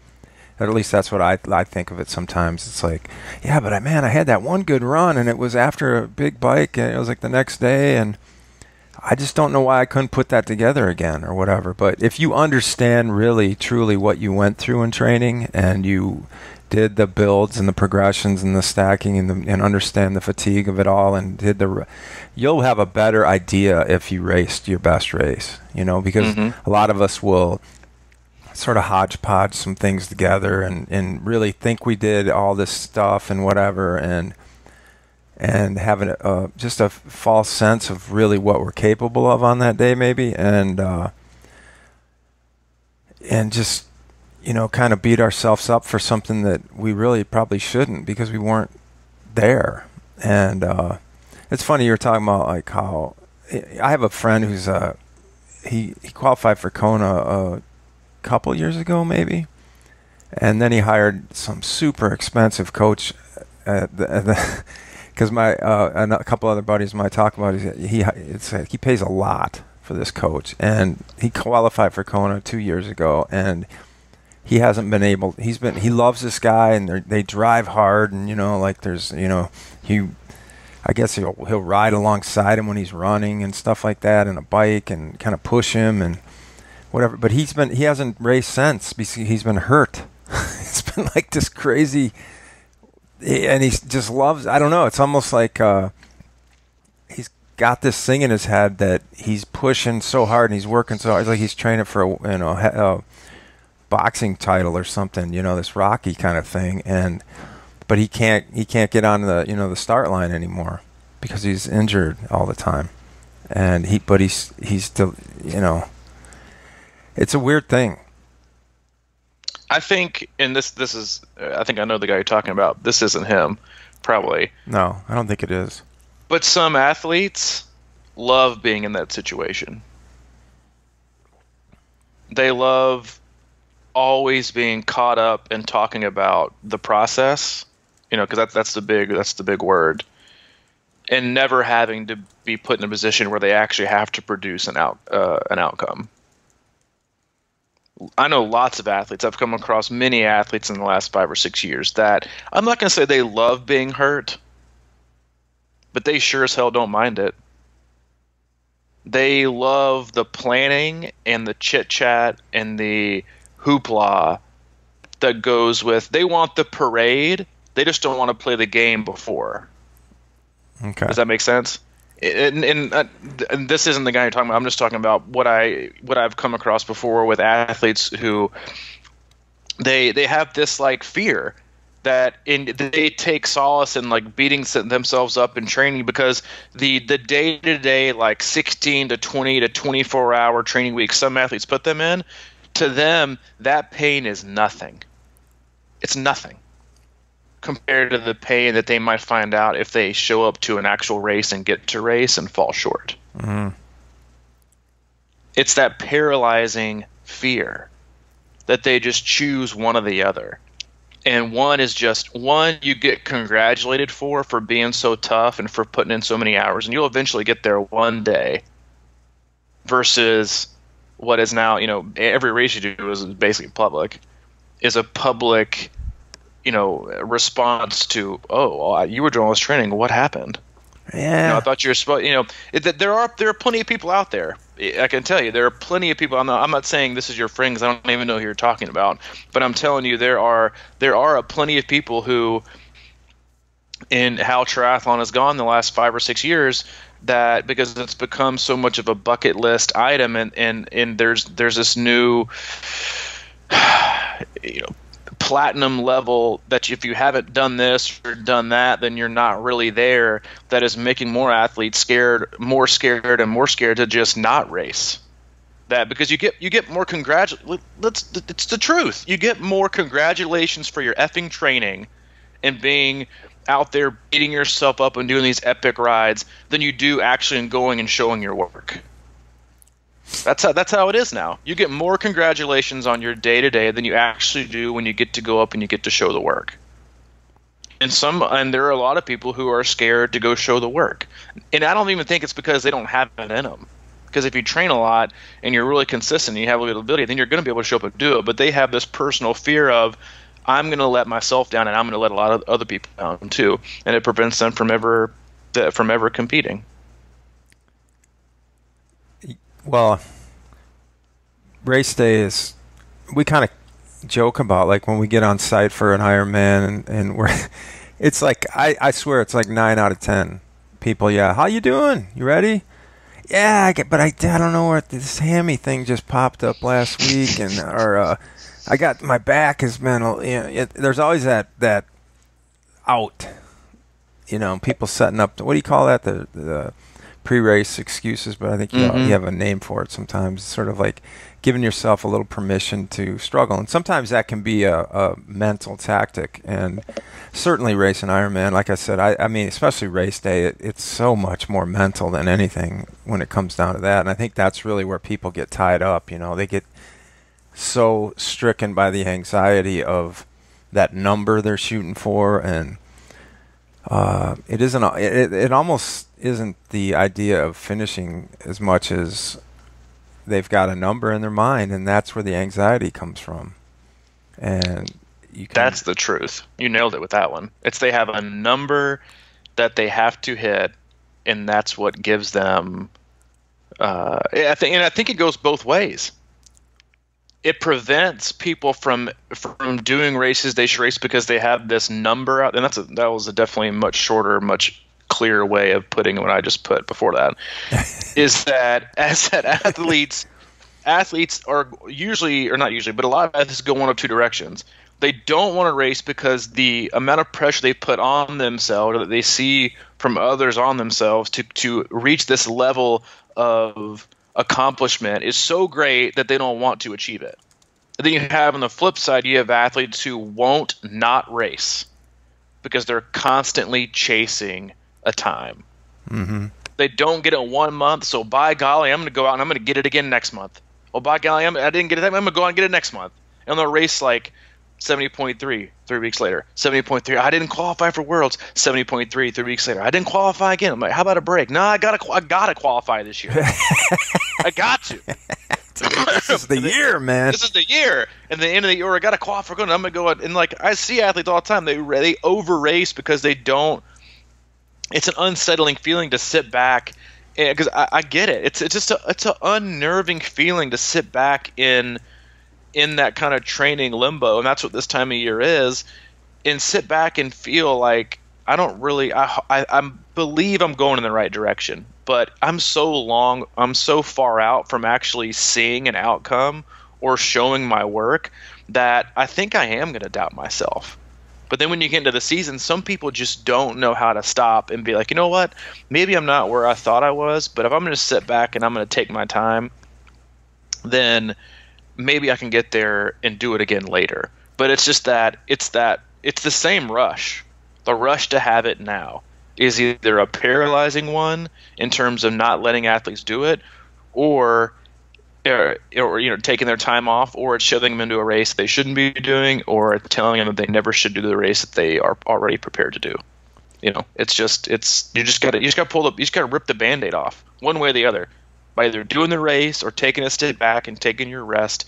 At least that's what I think of it sometimes. It's like, yeah, but I had that one good run and it was after a big bike and it was like the next day and I just don't know why I couldn't put that together again or whatever. But if you understand really, truly what you went through in training and you did the builds and the progressions and the stacking and understand the fatigue of it all and you'll have a better idea if you raced your best race, because a lot of us will sort of hodgepodge some things together and really think we did all this stuff and whatever and having just a false sense of really what we're capable of on that day maybe. And and just, kind of beat ourselves up for something that we really probably shouldn't, because we weren't there. And it's funny, you were talking about like how I have a friend who's he qualified for Kona a couple years ago maybe, and then he hired some super expensive coach because my and a couple other buddies of mine talk about it. He pays a lot for this coach, and he qualified for Kona 2 years ago, and he hasn't been able. He loves this guy, and they drive hard, and like there's I guess he'll ride alongside him when he's running and stuff like that, and a bike, and kind of push him and whatever. But he hasn't raced since because he's been hurt. It's been like this crazy, and he just loves. I don't know. It's almost like he's got this thing in his head that he's pushing so hard and he's working so hard. It's like he's training for a boxing title or something. This Rocky kind of thing, but he can't get on the the start line anymore because he's injured all the time, and he's still it's a weird thing. I think, and this is, I think I know the guy you're talking about. This isn't him, probably. No, I don't think it is. But some athletes love being in that situation. They love always being caught up and talking about the process, because that's the big word, and never having to be put in a position where they actually have to produce an outcome. I know lots of athletes. I've come across many athletes in the last 5 or 6 years that I'm not going to say they love being hurt, but they sure as hell don't mind it. They love the planning and the chit-chat and the hoopla that goes with. They want the parade. They just don't want to play the game before. Okay. Does that make sense? And this isn't the guy you're talking about. I'm just talking about what I've come across before with athletes who they have this like fear that they take solace in like beating themselves up in training, because the day-to-day like 16 to 20 to 24 hour training weeks some athletes put them in, to them that pain is nothing. It's nothing compared to the pain that they might find out if they show up to an actual race and get to race and fall short. Mm-hmm. It's that paralyzing fear that they just choose one or the other. And one you get congratulated for being so tough and for putting in so many hours, and you'll eventually get there one day, versus what is now, every race you do is basically public, is a public response to, you were doing all this training. What happened? Yeah. I thought you were supposed. There are plenty of people out there. I can tell you, there are plenty of people. I'm not saying this is your friend, because I don't even know who you're talking about. But I'm telling you, there are plenty of people who, in how triathlon has gone the last 5 or 6 years, that because it's become so much of a bucket list item, and there's this new, platinum level that if you haven't done this or done that, then you're not really there. That is making more athletes more scared to just not race. That because you get more it's the truth. You get more congratulations for your effing training and being out there beating yourself up and doing these epic rides than you do actually going and showing your work. That's how it is now. You get more congratulations on your day-to-day than you actually do when you get to go up and you get to show the work. And there are a lot of people who are scared to go show the work. And I don't even think it's because they don't have it in them. Because if you train a lot and you're really consistent and you have a little ability, then you're going to be able to show up and do it. But they have this personal fear of, I'm going to let myself down, and I'm going to let a lot of other people down too. And it prevents them from ever competing. Well, race day is, we kind of joke about, like when we get on site for an Ironman and we're, it's like, I swear it's like 9 out of 10 people. Yeah. How you doing? You ready? Yeah, but I don't know what this hammy thing just popped up last week, I got, my back has been, there's always that out, people setting up, what do you call that? The pre-race excuses, but I think you have a name for it sometimes. It's sort of like giving yourself a little permission to struggle. And sometimes that can be a mental tactic. And certainly racing Ironman, like I said, I mean, especially race day, it's so much more mental than anything when it comes down to that. And I think that's really where people get tied up. You know, they get so stricken by the anxiety of that number they're shooting for, and it almost isn't the idea of finishing as much as they've got a number in their mind, and that's where the anxiety comes from. And that's the truth. You nailed it with that one. It's they have a number that they have to hit, and that's what gives them. I think it goes both ways. It prevents people from doing races they should race because they have this number out, and that was definitely a much shorter, much clearer way of putting what I just put before that. Is that athletes are usually, or not usually, but a lot of athletes go one of two directions. They don't want to race because the amount of pressure they put on themselves, or that they see from others on themselves to reach this level of accomplishment is so great that they don't want to achieve it. And then you have on the flip side, you have athletes who won't not race because they're constantly chasing a time. Mm-hmm. They don't get it 1 month, so by golly, I'm going to go out and I'm going to get it again next month. Oh, by golly, I didn't get it. I'm going to go out and get it next month. And they'll race like 70.3 3 weeks later. 70.3. I didn't qualify for Worlds. 70.3 3 weeks later. I didn't qualify again. I'm like, how about a break? No, I gotta qualify this year. I got to. This is the year, man. This is the year. And the end of the year, I gotta qualify. I'm gonna go out and like I see athletes all the time. They over race because they don't. It's an unsettling feeling to sit back, because I get it. It's an unnerving feeling to sit back in that kind of training limbo, and that's what this time of year is, and sit back and feel like I believe I'm going in the right direction, but I'm so far out from actually seeing an outcome or showing my work that I think I am going to doubt myself. But then when you get into the season, some people just don't know how to stop and be like, you know what, maybe I'm not where I thought I was, but if I'm going to sit back and I'm going to take my time, then maybe I can get there and do it again later. But it's just it's the same rush. The rush to have it now is either a paralyzing one in terms of not letting athletes do it, or taking their time off, or it's shoving them into a race they shouldn't be doing, or telling them that they never should do the race that they are already prepared to do. You just gotta rip the Band-Aid off one way or the other, by either doing the race or taking a step back and taking your rest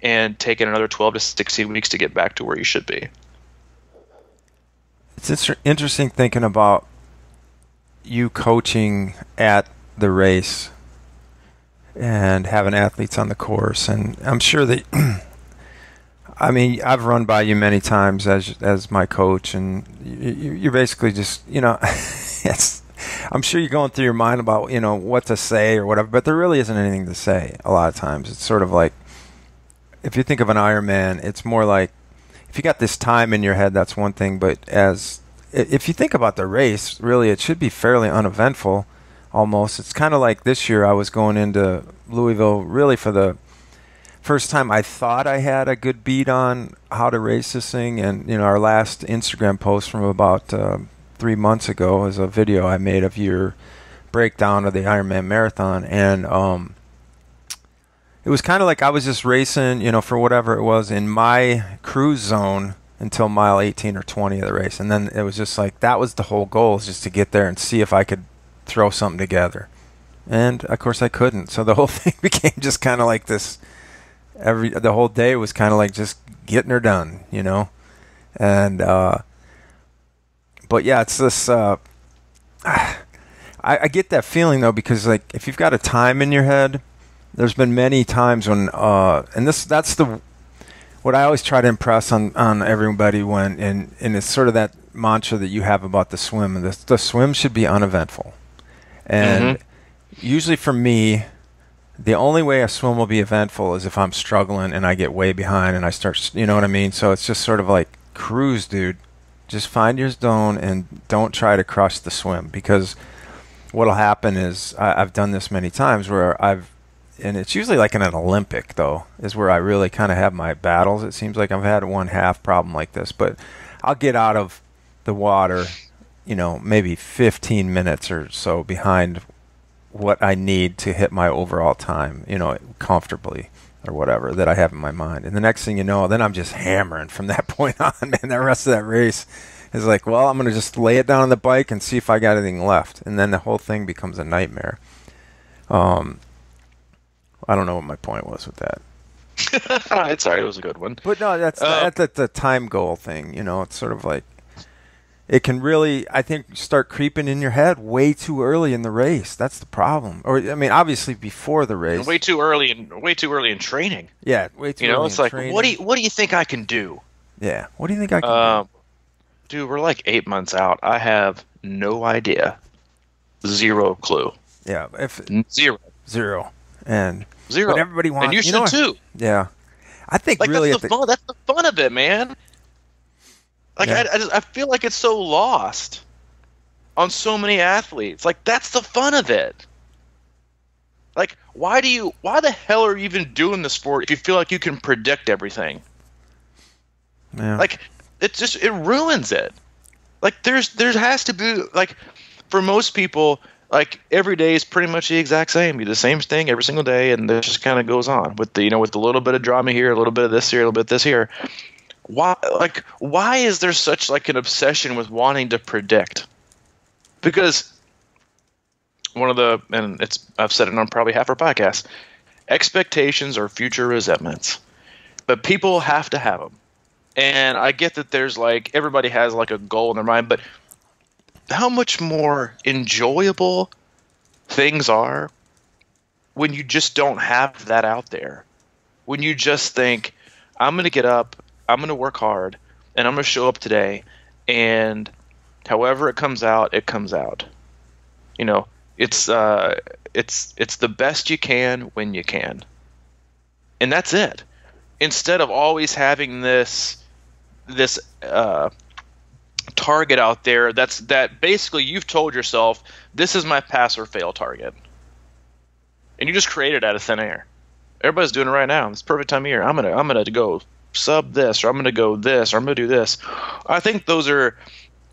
and taking another 12 to 16 weeks to get back to where you should be. It's interesting thinking about you coaching at the race and having athletes on the course, and I'm sure that I mean, I've run by you many times as my coach, and you're basically just, I'm sure you're going through your mind about, what to say or whatever, but there really isn't anything to say a lot of times. It's sort of like, if you think of an Ironman, it's more like, if you got this time in your head, that's one thing, but if you think about the race, really, it should be fairly uneventful, almost. It's kind of like this year I was going into Louisville really for the first time I thought I had a good beat on how to race this thing, and our last Instagram post from about 3 months ago is a video I made of your breakdown of the Ironman marathon, and it was kind of like I was just racing, for whatever it was in my cruise zone until mile 18 or 20 of the race, and then it was just like that was the whole goal, is just to get there and see if I could throw something together, and of course I couldn't. So the whole thing became just kind of like this. The whole day was kind of like just getting her done, and but yeah, it's this. I get that feeling though, because like if you've got a time in your head, there's been many times when and that's what I always try to impress on everybody when and it's sort of that mantra that you have about the swim, and the swim should be uneventful, and usually for me, the only way a swim will be eventful is if I'm struggling and I get way behind and I start, you know what I mean? So it's just sort of like, cruise, dude. Just find your zone and don't try to crush the swim, because what'll happen is, I've done this many times where and it's usually like in an Olympic, though, is where I really kind of have my battles. It seems like I've had one half problem like this, but I'll get out of the water, maybe 15 minutes or so behind what I need to hit my overall time, comfortably or whatever that I have in my mind. And the next thing you know, then I'm just hammering from that point on, and the rest of that race is like, well, I'm going to just lay it down on the bike and see if I got anything left. And then the whole thing becomes a nightmare. I don't know what my point was with that. It's all right. It was a good one. But no, that's the time goal thing. It's sort of like it can really, I think, start creeping in your head way too early in the race. That's the problem. Or I mean, obviously before the race, way too early in training. Yeah, way too early. It's like, training. what do you think I can do? Yeah, what do you think I can do? Dude, we're like 8 months out. I have no idea. Zero clue. Yeah, zero, and zero. But everybody wants. And you should too. Yeah, I think like really that's the fun of it, man. Like yeah. I feel like it's so lost on so many athletes. Like that's the fun of it. Like why the hell are you even doing the sport if you feel like you can predict everything? Yeah. Like it ruins it. Like there has to be, like, for most people, like every day is pretty much the exact same. You do the same thing every single day, and it just kind of goes on with with a little bit of drama here, a little bit of this here, a little bit of this here. Why is there such like an obsession with wanting to predict? Because I've said it on probably half our podcast, expectations are future resentments, but people have to have them. And I get that there's like, everybody has like a goal in their mind, but how much more enjoyable things are when you just don't have that out there. When you just think, I'm going to get up, I'm going to work hard, and I'm going to show up today, and however it comes out, it comes out. It's the best you can when you can. And that's it. Instead of always having this target out there that basically you've told yourself, this is my pass or fail target, and you just create it out of thin air. Everybody's doing it right now. It's the perfect time of year. I'm gonna go sub this, or I'm gonna go this, or I'm gonna do this. I think those are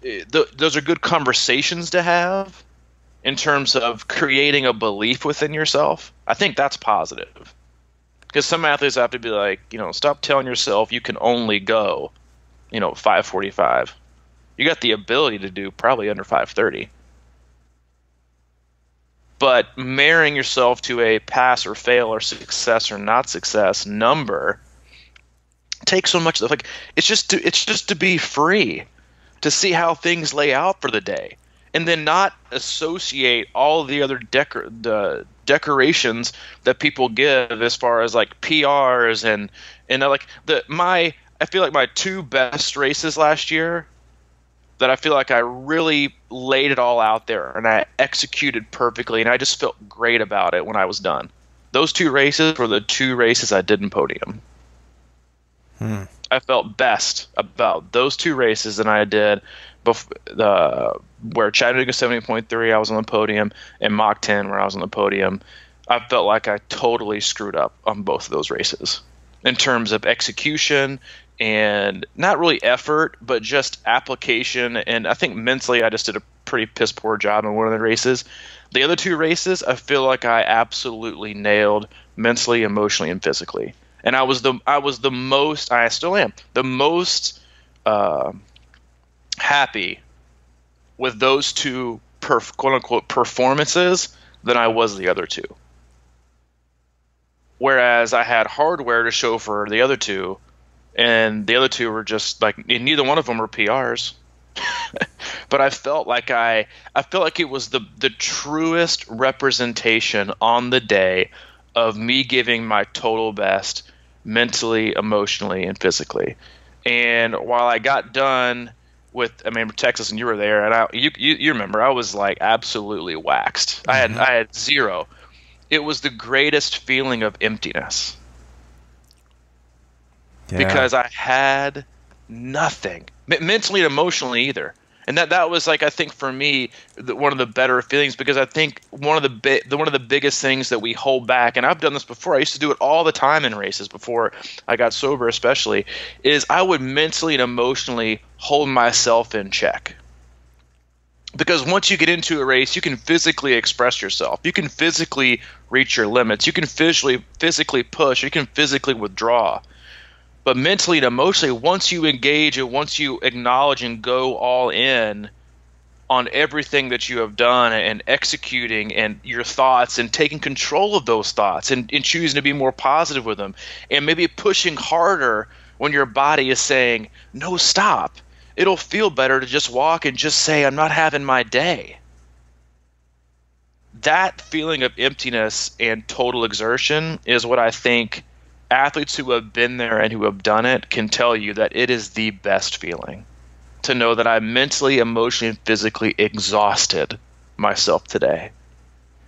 good conversations to have in terms of creating a belief within yourself. I think that's positive, because some athletes have to be like, stop telling yourself you can only go 5:45. You got the ability to do probably under 5:30. But marrying yourself to a pass or fail or success or not success number takes so much. Like it's just to be free, to see how things lay out for the day, and then not associate all the other decorations that people give as far as like PRs and like I feel like my two best races last year, that I feel like I really laid it all out there and I executed perfectly, and I just felt great about it when I was done. Those two races were the two races I didn't podium. I felt best about those two races than I did where Chattanooga 70.3 I was on the podium, and Mach 10 where I was on the podium. I felt like I totally screwed up on both of those races in terms of execution, and not really effort, but just application. And I think mentally I just did a pretty piss poor job in one of the races. The other two races, I feel like I absolutely nailed mentally, emotionally, and physically. And I still am the most happy with those two quote unquote performances than I was the other two. Whereas I had hardware to show for the other two, and the other two were just like, neither one of them were PRs. But I felt like it was the truest representation on the day of me giving my total best mentally, emotionally, and physically. And while I got done with, Texas, and you were there, and you remember, I was like absolutely waxed. Mm-hmm. I had zero. It was the greatest feeling of emptiness. Yeah. Because I had nothing, mentally and emotionally either. And that was like, I think for me, one of the better feelings, because I think one of the biggest things that we hold back, and I've done this before, I used to do it all the time in races before I got sober especially, is I would mentally and emotionally hold myself in check. Because once you get into a race, you can physically express yourself. You can physically reach your limits. You can physically push. You can physically withdraw. But mentally and emotionally, once you engage and once you acknowledge and go all in on everything that you have done and executing and your thoughts and taking control of those thoughts and choosing to be more positive with them and maybe pushing harder when your body is saying, no, stop. It'll feel better to just walk and just say, I'm not having my day. That feeling of emptiness and total exertion is what I think athletes who have been there and who have done it can tell you, that it is the best feeling to know that I mentally, emotionally, and physically exhausted myself today.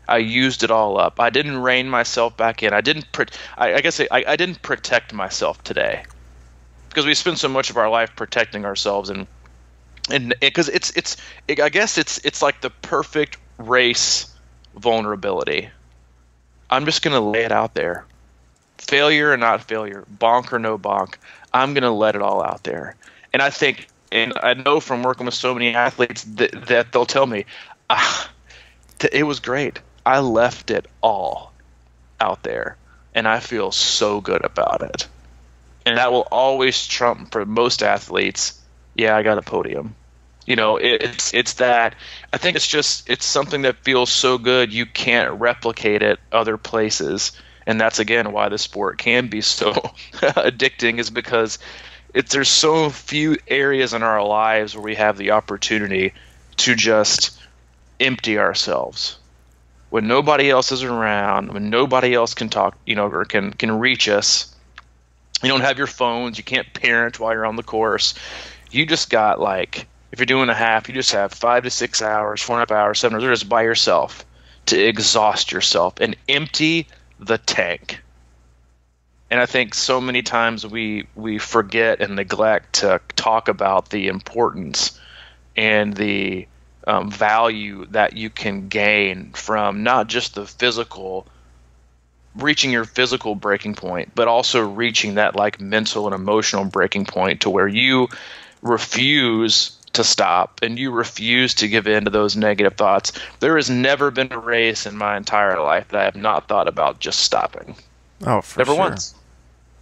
I used it all up. I didn't rein myself back in. I didn't protect myself today, because we spend so much of our life protecting ourselves, and because I guess it's like the perfect race vulnerability. I'm just gonna lay it out there. Failure or not failure, bonk or no bonk, I'm going to let it all out there. And I think, and I know from working with so many athletes that they'll tell me, it was great. I left it all out there, and I feel so good about it. And that will always trump for most athletes, yeah, I got a podium. It's that, I think it's something that feels so good you can't replicate it other places. And that's, again, why the sport can be so addicting, is because there's so few areas in our lives where we have the opportunity to just empty ourselves. When nobody else is around, when nobody else can talk, or can reach us. You don't have your phones. You can't parent while you're on the course. You just got, like, if you're doing a half, you just have 5 to 6 hours, 4.5 hours, 7 hours, you're just by yourself to exhaust yourself and empty the tank. And I think so many times we forget and neglect to talk about the importance and the value that you can gain from not just the physical, reaching your physical breaking point, but also reaching that like mental and emotional breaking point to where you refuse to stop and you refuse to give in to those negative thoughts. There has never been a race in my entire life that I have not thought about just stopping. Oh, for never sure. once.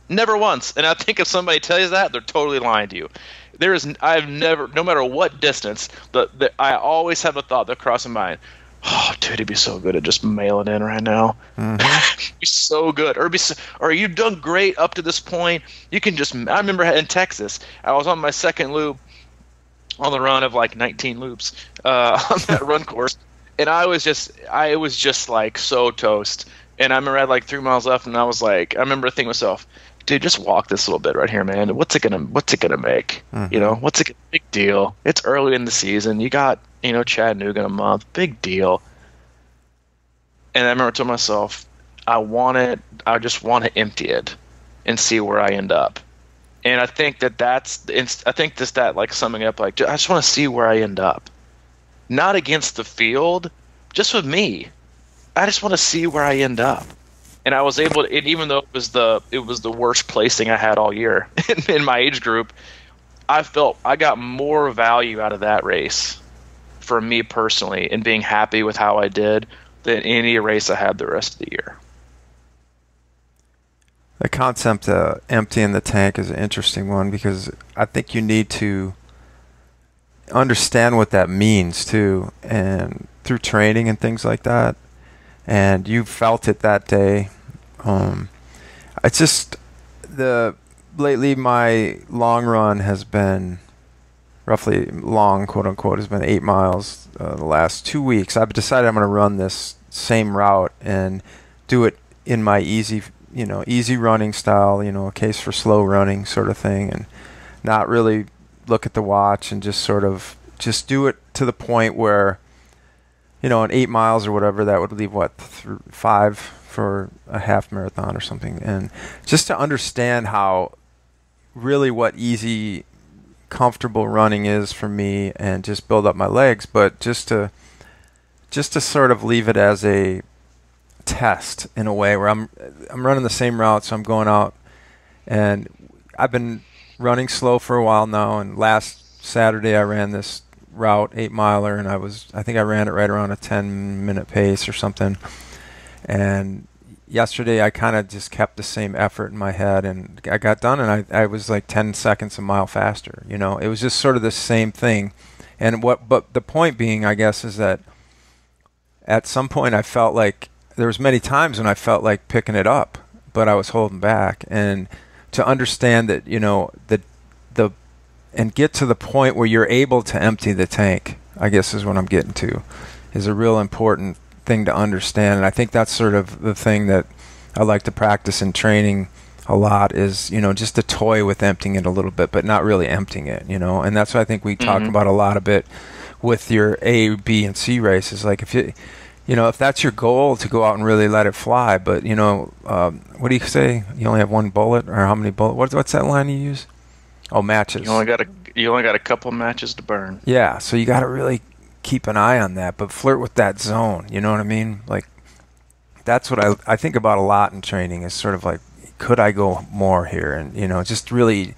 Never once. And I think if somebody tells you that, they're totally lying to you. I've never, no matter what distance, I always have a thought that crosses my mind. Oh, dude, it'd be so good at just mailing in right now. It'd be so good. Or you've done great up to this point. You can just, I remember in Texas, I was on my second loop on the run of like 19 loops on that run course. And I was just like so toast. And I remember I had like 3 miles left, and I remember thinking to myself, dude, just walk this little bit right here, man. What's it gonna make? What's a big deal? It's early in the season. You got, Chattanooga in a month. Big deal. And I remember telling myself, I just want to empty it and see where I end up. And I think that like summing up, like, I just want to see where I end up. Not against the field, just with me. I just want to see where I end up. And I was able to, and even though it was the worst placing I had all year in my age group, I felt I got more value out of that race for me personally, and being happy with how I did, than any race I had the rest of the year. The concept of emptying the tank is an interesting one, because I think you need to understand what that means too, and through training and things like that. And you felt it that day. It's just lately my long run has been roughly long, quote unquote, has been 8 miles the last 2 weeks. I've decided I'm going to run this same route and do it in my easy running style, a case for slow running sort of thing, and not really look at the watch and just sort of just do it to the point where, in 8 miles or whatever, that would leave 5 for a half marathon or something. And just to understand how really what easy comfortable running is for me and just build up my legs, but just to sort of leave it as a test in a way where I'm running the same route, so I'm going out, and I've been running slow for a while now, and last Saturday I ran this route 8-miler, and I think I ran it right around a 10-minute pace or something. And yesterday I kind of just kept the same effort in my head, and I got done, and I was like 10 seconds a mile faster. You know, it was just sort of the same thing. But the point being, I guess, is that at some point I felt like there was many times when I felt like picking it up, but I was holding back. And to understand that, you know, and get to the point where you're able to empty the tank, I guess is what I'm getting to, is a real important thing to understand. And I think that's sort of the thing that I like to practice in training a lot, is, you know, just to toy with emptying it a little bit, but not really emptying it, you know. And that's what I think we talk about a lot of it with your A, B, and C races. Like, if you know, if that's your goal, to go out and really let it fly, but, you know, what do you say? You only have one bullet, or how many bullets? What's that line you use? Oh, matches. You only got a couple matches to burn. Yeah, so you got to really keep an eye on that, but flirt with that zone. You know what I mean? Like, that's what I think about a lot in training, is sort of like, could I go more here? And, you know, just really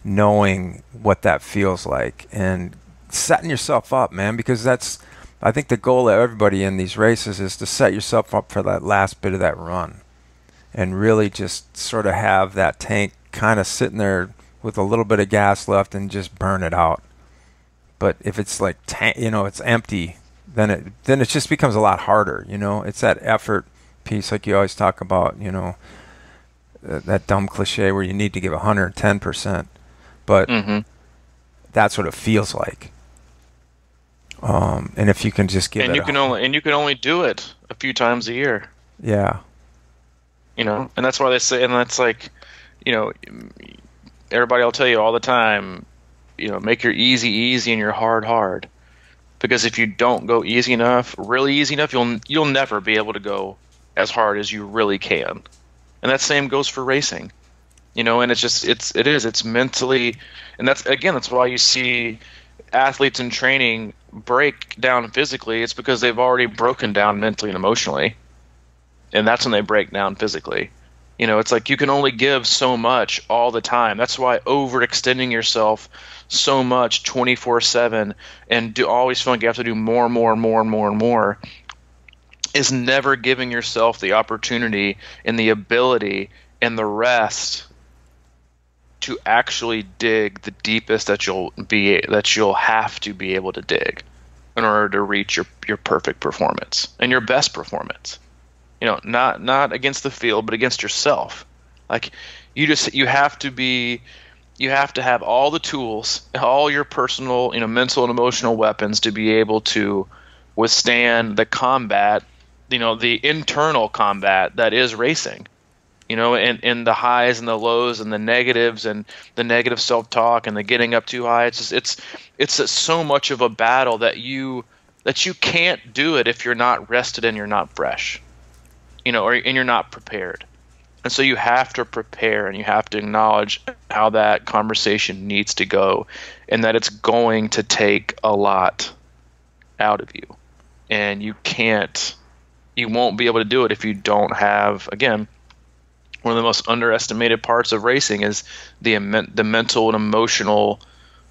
knowing what that feels like and setting yourself up, man, because I think the goal of everybody in these races is to set yourself up for that last bit of that run and really just sort of have that tank kind of sitting there with a little bit of gas left and just burn it out. But if it's like, you know, it's empty, then it just becomes a lot harder, you know. It's that effort piece, like you always talk about, you know, that dumb cliche where you need to give 110%. But that's what it feels like. And if you can just give you can only do it a few times a year. Yeah. You know, and that's why they say, and that's like, you know, everybody will tell you all the time, you know, make your easy and your hard. Because if you don't go easy enough, really easy enough, you'll never be able to go as hard as you really can. And that same goes for racing. You know, and it's mentally, and that's why you see athletes in training break down physically. It's because they've already broken down mentally and emotionally. And that's when they break down physically. You know, it's like you can only give so much all the time. That's why overextending yourself so much 24/7 and always feeling like you have to do more is never giving yourself the opportunity and the ability and the rest to actually dig the deepest that you'll have to be able to dig in order to reach your perfect performance and your best performance. You know, not against the field, but against yourself. Like, you have to have all the tools, all your personal, you know, mental and emotional weapons to be able to withstand the combat, you know, the internal combat that is racing. You know, and the highs and the lows and the negatives and the negative self-talk and the getting up too high. It's so much of a battle that you can't do it if you're not rested and you're not fresh. You know, and you're not prepared. And so you have to prepare, and you have to acknowledge how that conversation needs to go, and that it's going to take a lot out of you. And you won't be able to do it if you don't have, again, one of the most underestimated parts of racing is the mental and emotional,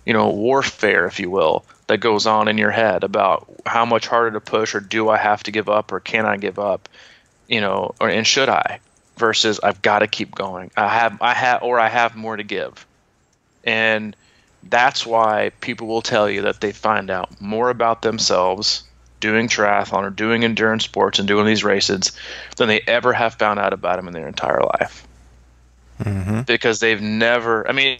you know, warfare, if you will, that goes on in your head about how much harder to push, or do I have to give up, or can I give up? You know, and should I? Versus I've got to keep going. I have more to give. And that's why people will tell you that they find out more about themselves doing triathlon or doing endurance sports and doing these races than they ever have found out about them in their entire life. Because they've never, I mean,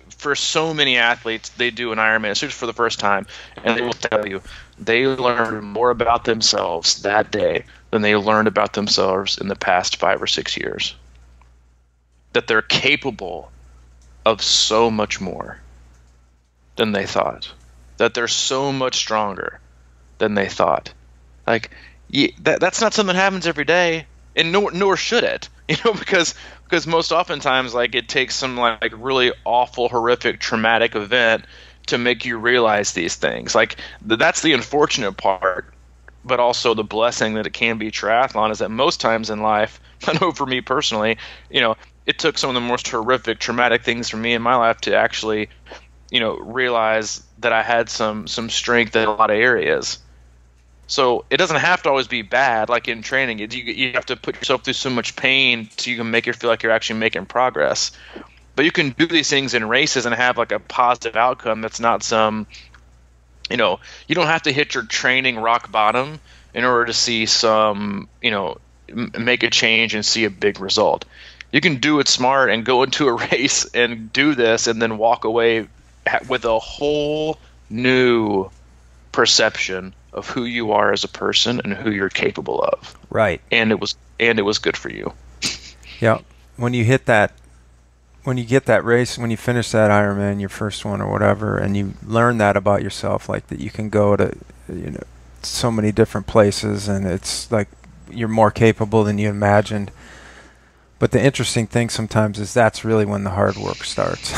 for so many athletes, they do an Ironman, it's just for the first time, and they will tell you they learned more about themselves that day than they learned about themselves in the past 5 or 6 years. That they're capable of so much more than they thought. That they're so much stronger than they thought. Like, that's not something that happens every day, and nor should it. You know, because because most oftentimes, like, it takes some like really awful, horrific, traumatic event to make you realize these things. Like, that's the unfortunate part, but also the blessing that it can be triathlon is that most times in life, I know for me personally, it took some of the most horrific, traumatic things for me in my life to actually, realize that I had some strength in a lot of areas. So it doesn't have to always be bad. Like in training, you have to put yourself through so much pain so you can make it feel like you're actually making progress. But you can do these things in races and have like a positive outcome. That's not some, you don't have to hit your training rock bottom in order to see some, make a change and see a big result. You can do it smart and go into a race and do this and then walk away with a whole new perception of who you are as a person and who you're capable of. Right. And it was good for you. Yeah. When you get that race, when you finish that Ironman, your first one or whatever, and you learn that about yourself, like that you can go to, so many different places, and it's like you're more capable than you imagined. But the interesting thing sometimes is that's really when the hard work starts.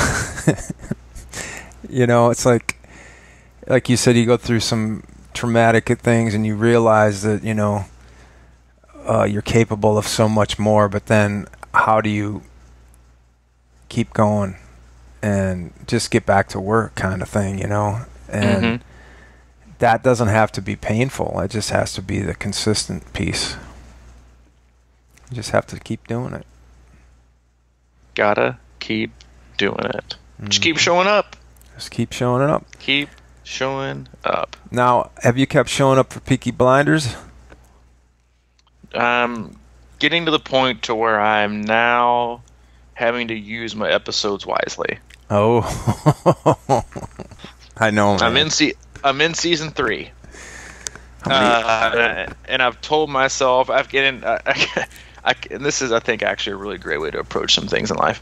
It's like you said, you go through some traumatic things and you realize that, you're capable of so much more, but then how do you keep going and just get back to work kind of thing, and that doesn't have to be painful. It just has to be the consistent piece. You just have to keep doing it. Gotta keep doing it. Just keep showing up. Just keep showing it up. Keep showing up. Now, have you kept showing up for Peaky Blinders? Getting to the point to where I'm now having to use my episodes wisely. Oh, I know, man. I'm in season 3. And I've told myself and this is, I think, actually a really great way to approach some things in life.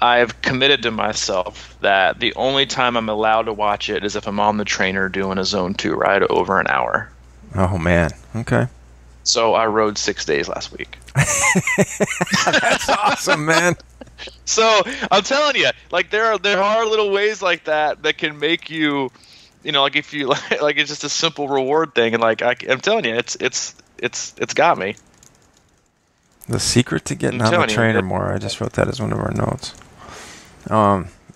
I've committed to myself that the only time I'm allowed to watch it is if I'm on the trainer doing a zone 2 ride over an hour. Oh, man. Okay. So I rode 6 days last week. That's awesome, man. So I'm telling you, like, there are little ways like that can make you, like, if you like, it's just a simple reward thing, and like I'm telling you, it's got me. The secret to getting on the trainer more. I just wrote that as one of our notes.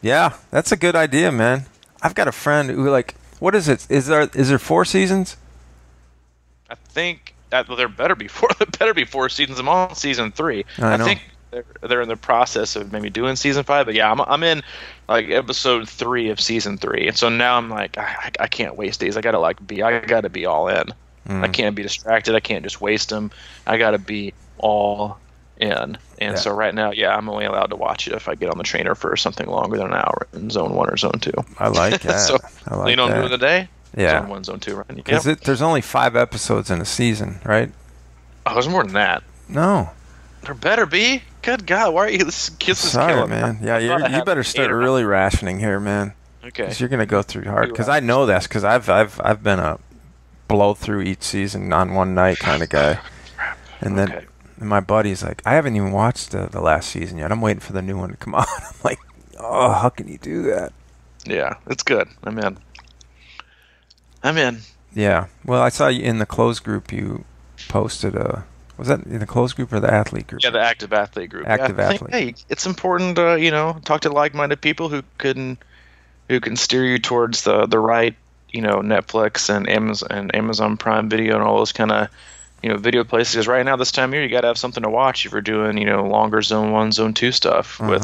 Yeah, that's a good idea, man. I've got a friend who, like, what is it? Is there 4 seasons? I think there better be 4 seasons. I'm on season 3. I think they're in the process of maybe doing season 5, but yeah, I'm in like episode 3 of season 3, and so now I'm like, I can't waste these. I gotta be all in. I can't be distracted. I can't just waste them. I gotta be all in. And so right now, yeah, I'm only allowed to watch it if I get on the trainer for something longer than an hour in zone 1 or zone 2. I like that. So I like that. during the day, yeah, zone 1, zone 2, right? Because there's only 5 episodes in a season, right? Oh, there's more than that. No. There better be. Good God, why are you? This kiss is Sorry, killing man. Yeah, you better start really rationing here, man. Okay. Because you're gonna go through hard. Because I know this. Because I've been a blow through each season on one night kind of guy. And then my buddy's like, I haven't even watched the last season yet. I'm waiting for the new one to come out. I'm like, oh, how can you do that? Yeah, it's good. I'm in. Yeah. Well, I saw you in the closed group. You posted was that in the closed group or the athlete group? Yeah, the active athlete group. Active athlete. Hey, it's important to talk to like-minded people who can steer you towards the right Netflix and Amazon Prime Video and all those kind of video places. Because right now, this time of year, you got to have something to watch if you're doing longer zone 1, zone 2 stuff with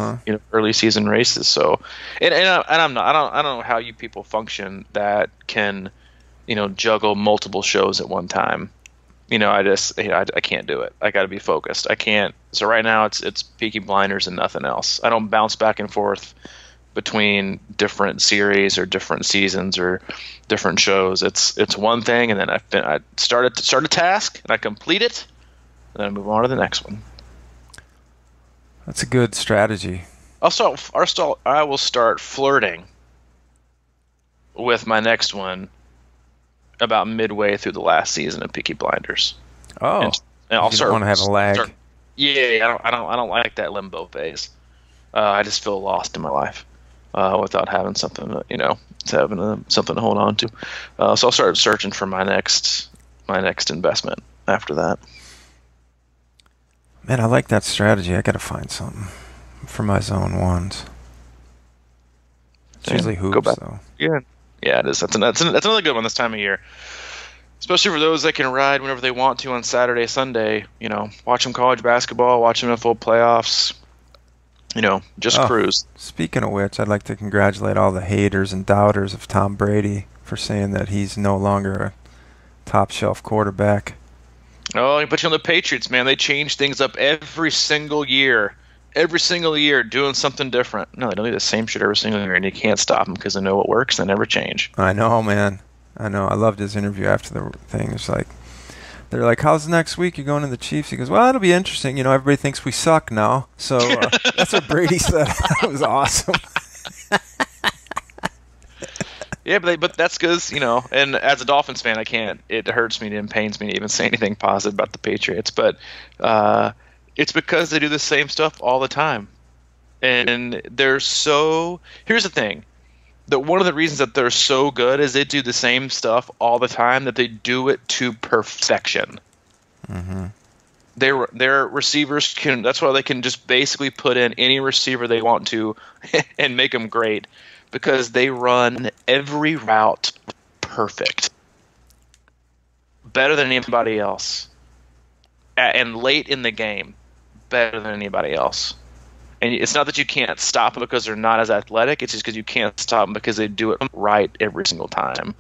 early season races. So I don't know how you people function that can juggle multiple shows at one time. I can't do it. I got to be focused. I can't. So right now it's Peaky Blinders and nothing else. I don't bounce back and forth between different series or different seasons or different shows. It's one thing, and then I start a task and I complete it, and then I move on to the next one. That's a good strategy. I will start flirting with my next one about midway through the last season of Peaky Blinders. Oh, and I'll you don't want to have a lag. Yeah, I don't like that limbo phase. I just feel lost in my life without having something, something to hold on to. So I'll start searching for my next investment after that. Man, I like that strategy. I got to find something for my zone ones. It's usually hoops, though. Yeah, it is. That's another good one this time of year. Especially for those that can ride whenever they want to on Saturday, Sunday. Watch them college basketball, watch them in full playoffs. Just cruise. Speaking of which, I'd like to congratulate all the haters and doubters of Tom Brady for saying that he's no longer a top-shelf quarterback. Oh, but on the Patriots, man, they change things up every single year. Every single year, doing something different. No, they don't do the same shit every single year, and you can't stop them because they know what works. They never change. I know, man. I know. I loved his interview after the thing. It's like, they're like, how's next week? You're going to the Chiefs? He goes, well, it'll be interesting. Everybody thinks we suck now. So that's what Brady said. That was awesome. Yeah, but that's because, and as a Dolphins fan, it hurts me and pains me to even say anything positive about the Patriots. But it's because they do the same stuff all the time. And here's the thing. That one of the reasons that they're so good is they do the same stuff all the time, that they do it to perfection. Mm-hmm. Their receivers that's why they can just basically put in any receiver they want to and make them great, because they run every route perfect. Better than anybody else. And late in the game, better than anybody else. And it's not that you can't stop them because they're not as athletic. It's just because you can't stop them because they do it right every single time,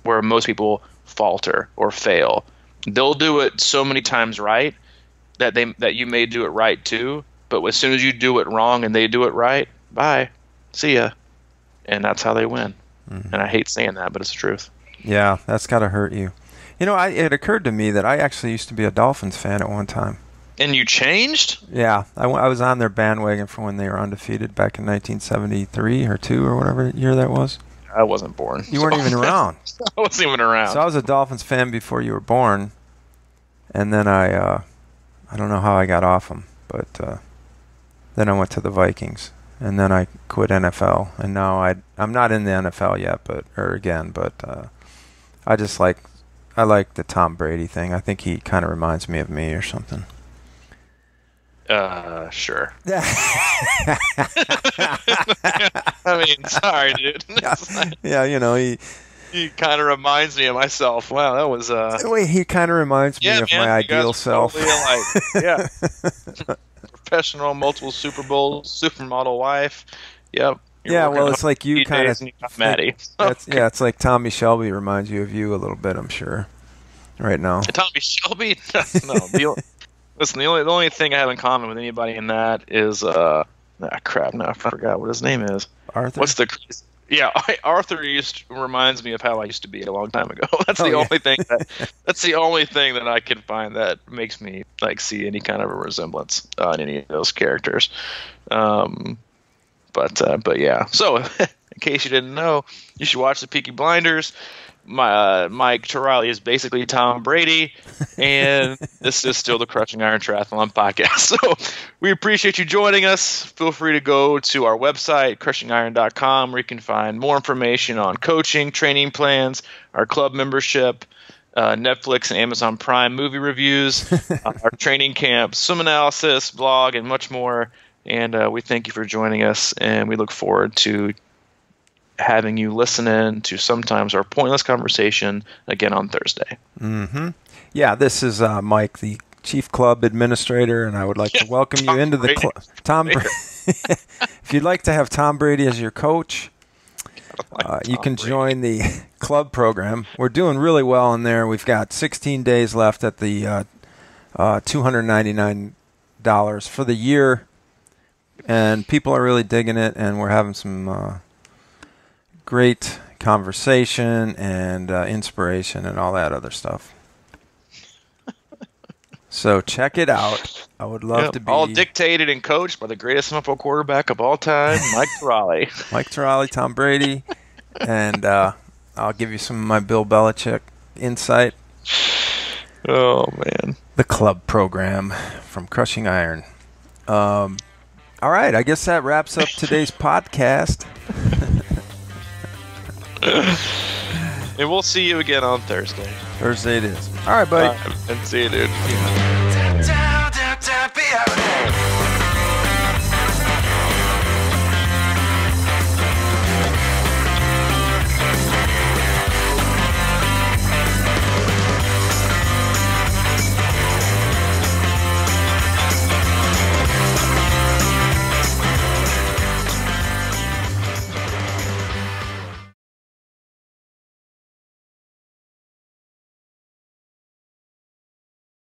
where most people falter or fail. They'll do it so many times right that you may do it right too. But as soon as you do it wrong and they do it right, bye, see ya. And that's how they win. Mm-hmm. And I hate saying that, but it's the truth. Yeah, that's got to hurt you. It occurred to me that I actually used to be a Dolphins fan at one time. And you changed? Yeah, I was on their bandwagon for when they were undefeated back in 1973 or 2 or whatever year that was. I wasn't born. You weren't even around. I wasn't even around. So I was a Dolphins fan before you were born, and then I don't know how I got off them, but then I went to the Vikings, and then I quit NFL, and now I'm not in the NFL yet, but I like the Tom Brady thing. I think he kind of reminds me of me or something. Sure. I mean, sorry, dude. Yeah, he kind of reminds me of myself. Wow, that was Wait, he kind of reminds me of my ideal self. Totally alike. Yeah. Professional, multiple Super Bowls, supermodel wife. Yep. Yeah, well, it's like you kind of. Maddie. Yeah, it's like Tommy Shelby reminds you of you a little bit, I'm sure. Right now. Tommy Shelby? No. Listen, the only thing I have in common with anybody in that is crap. Now I forgot what his name is. Arthur. Arthur reminds me of how I used to be a long time ago. That's the only thing that's the only thing that I can find that makes me see any kind of a resemblance in any of those characters. But yeah. So in case you didn't know, you should watch the Peaky Blinders. Mike Tirali is basically Tom Brady, and this is still the Crushing Iron Triathlon podcast. So we appreciate you joining us. Feel free to go to our website, crushingiron.com, where you can find more information on coaching, training plans, our club membership, Netflix and Amazon Prime movie reviews, our training camp, swim analysis, blog, and much more. And we thank you for joining us, and we look forward to having you listen in to sometimes our pointless conversation again on Thursday. Mm-hmm. Yeah, this is Mike, the Chief Club Administrator, and I would like to welcome you into the club. Tom Brady. If you'd like to have Tom Brady as your coach, you can join the club program. We're doing really well in there. We've got 16 days left at the $299 for the year, and people are really digging it, and we're having some great conversation and inspiration and all that other stuff. So check it out. I would love to be all dictated and coached by the greatest NFL quarterback of all time, Mike Tirali. Mike Tirali, Tom Brady, and I'll give you some of my Bill Belichick insight. Oh, man. The club program from Crushing Iron. All right, I guess that wraps up today's podcast. And we'll see you again on Thursday. Thursday it is. All right, buddy. And see you, dude.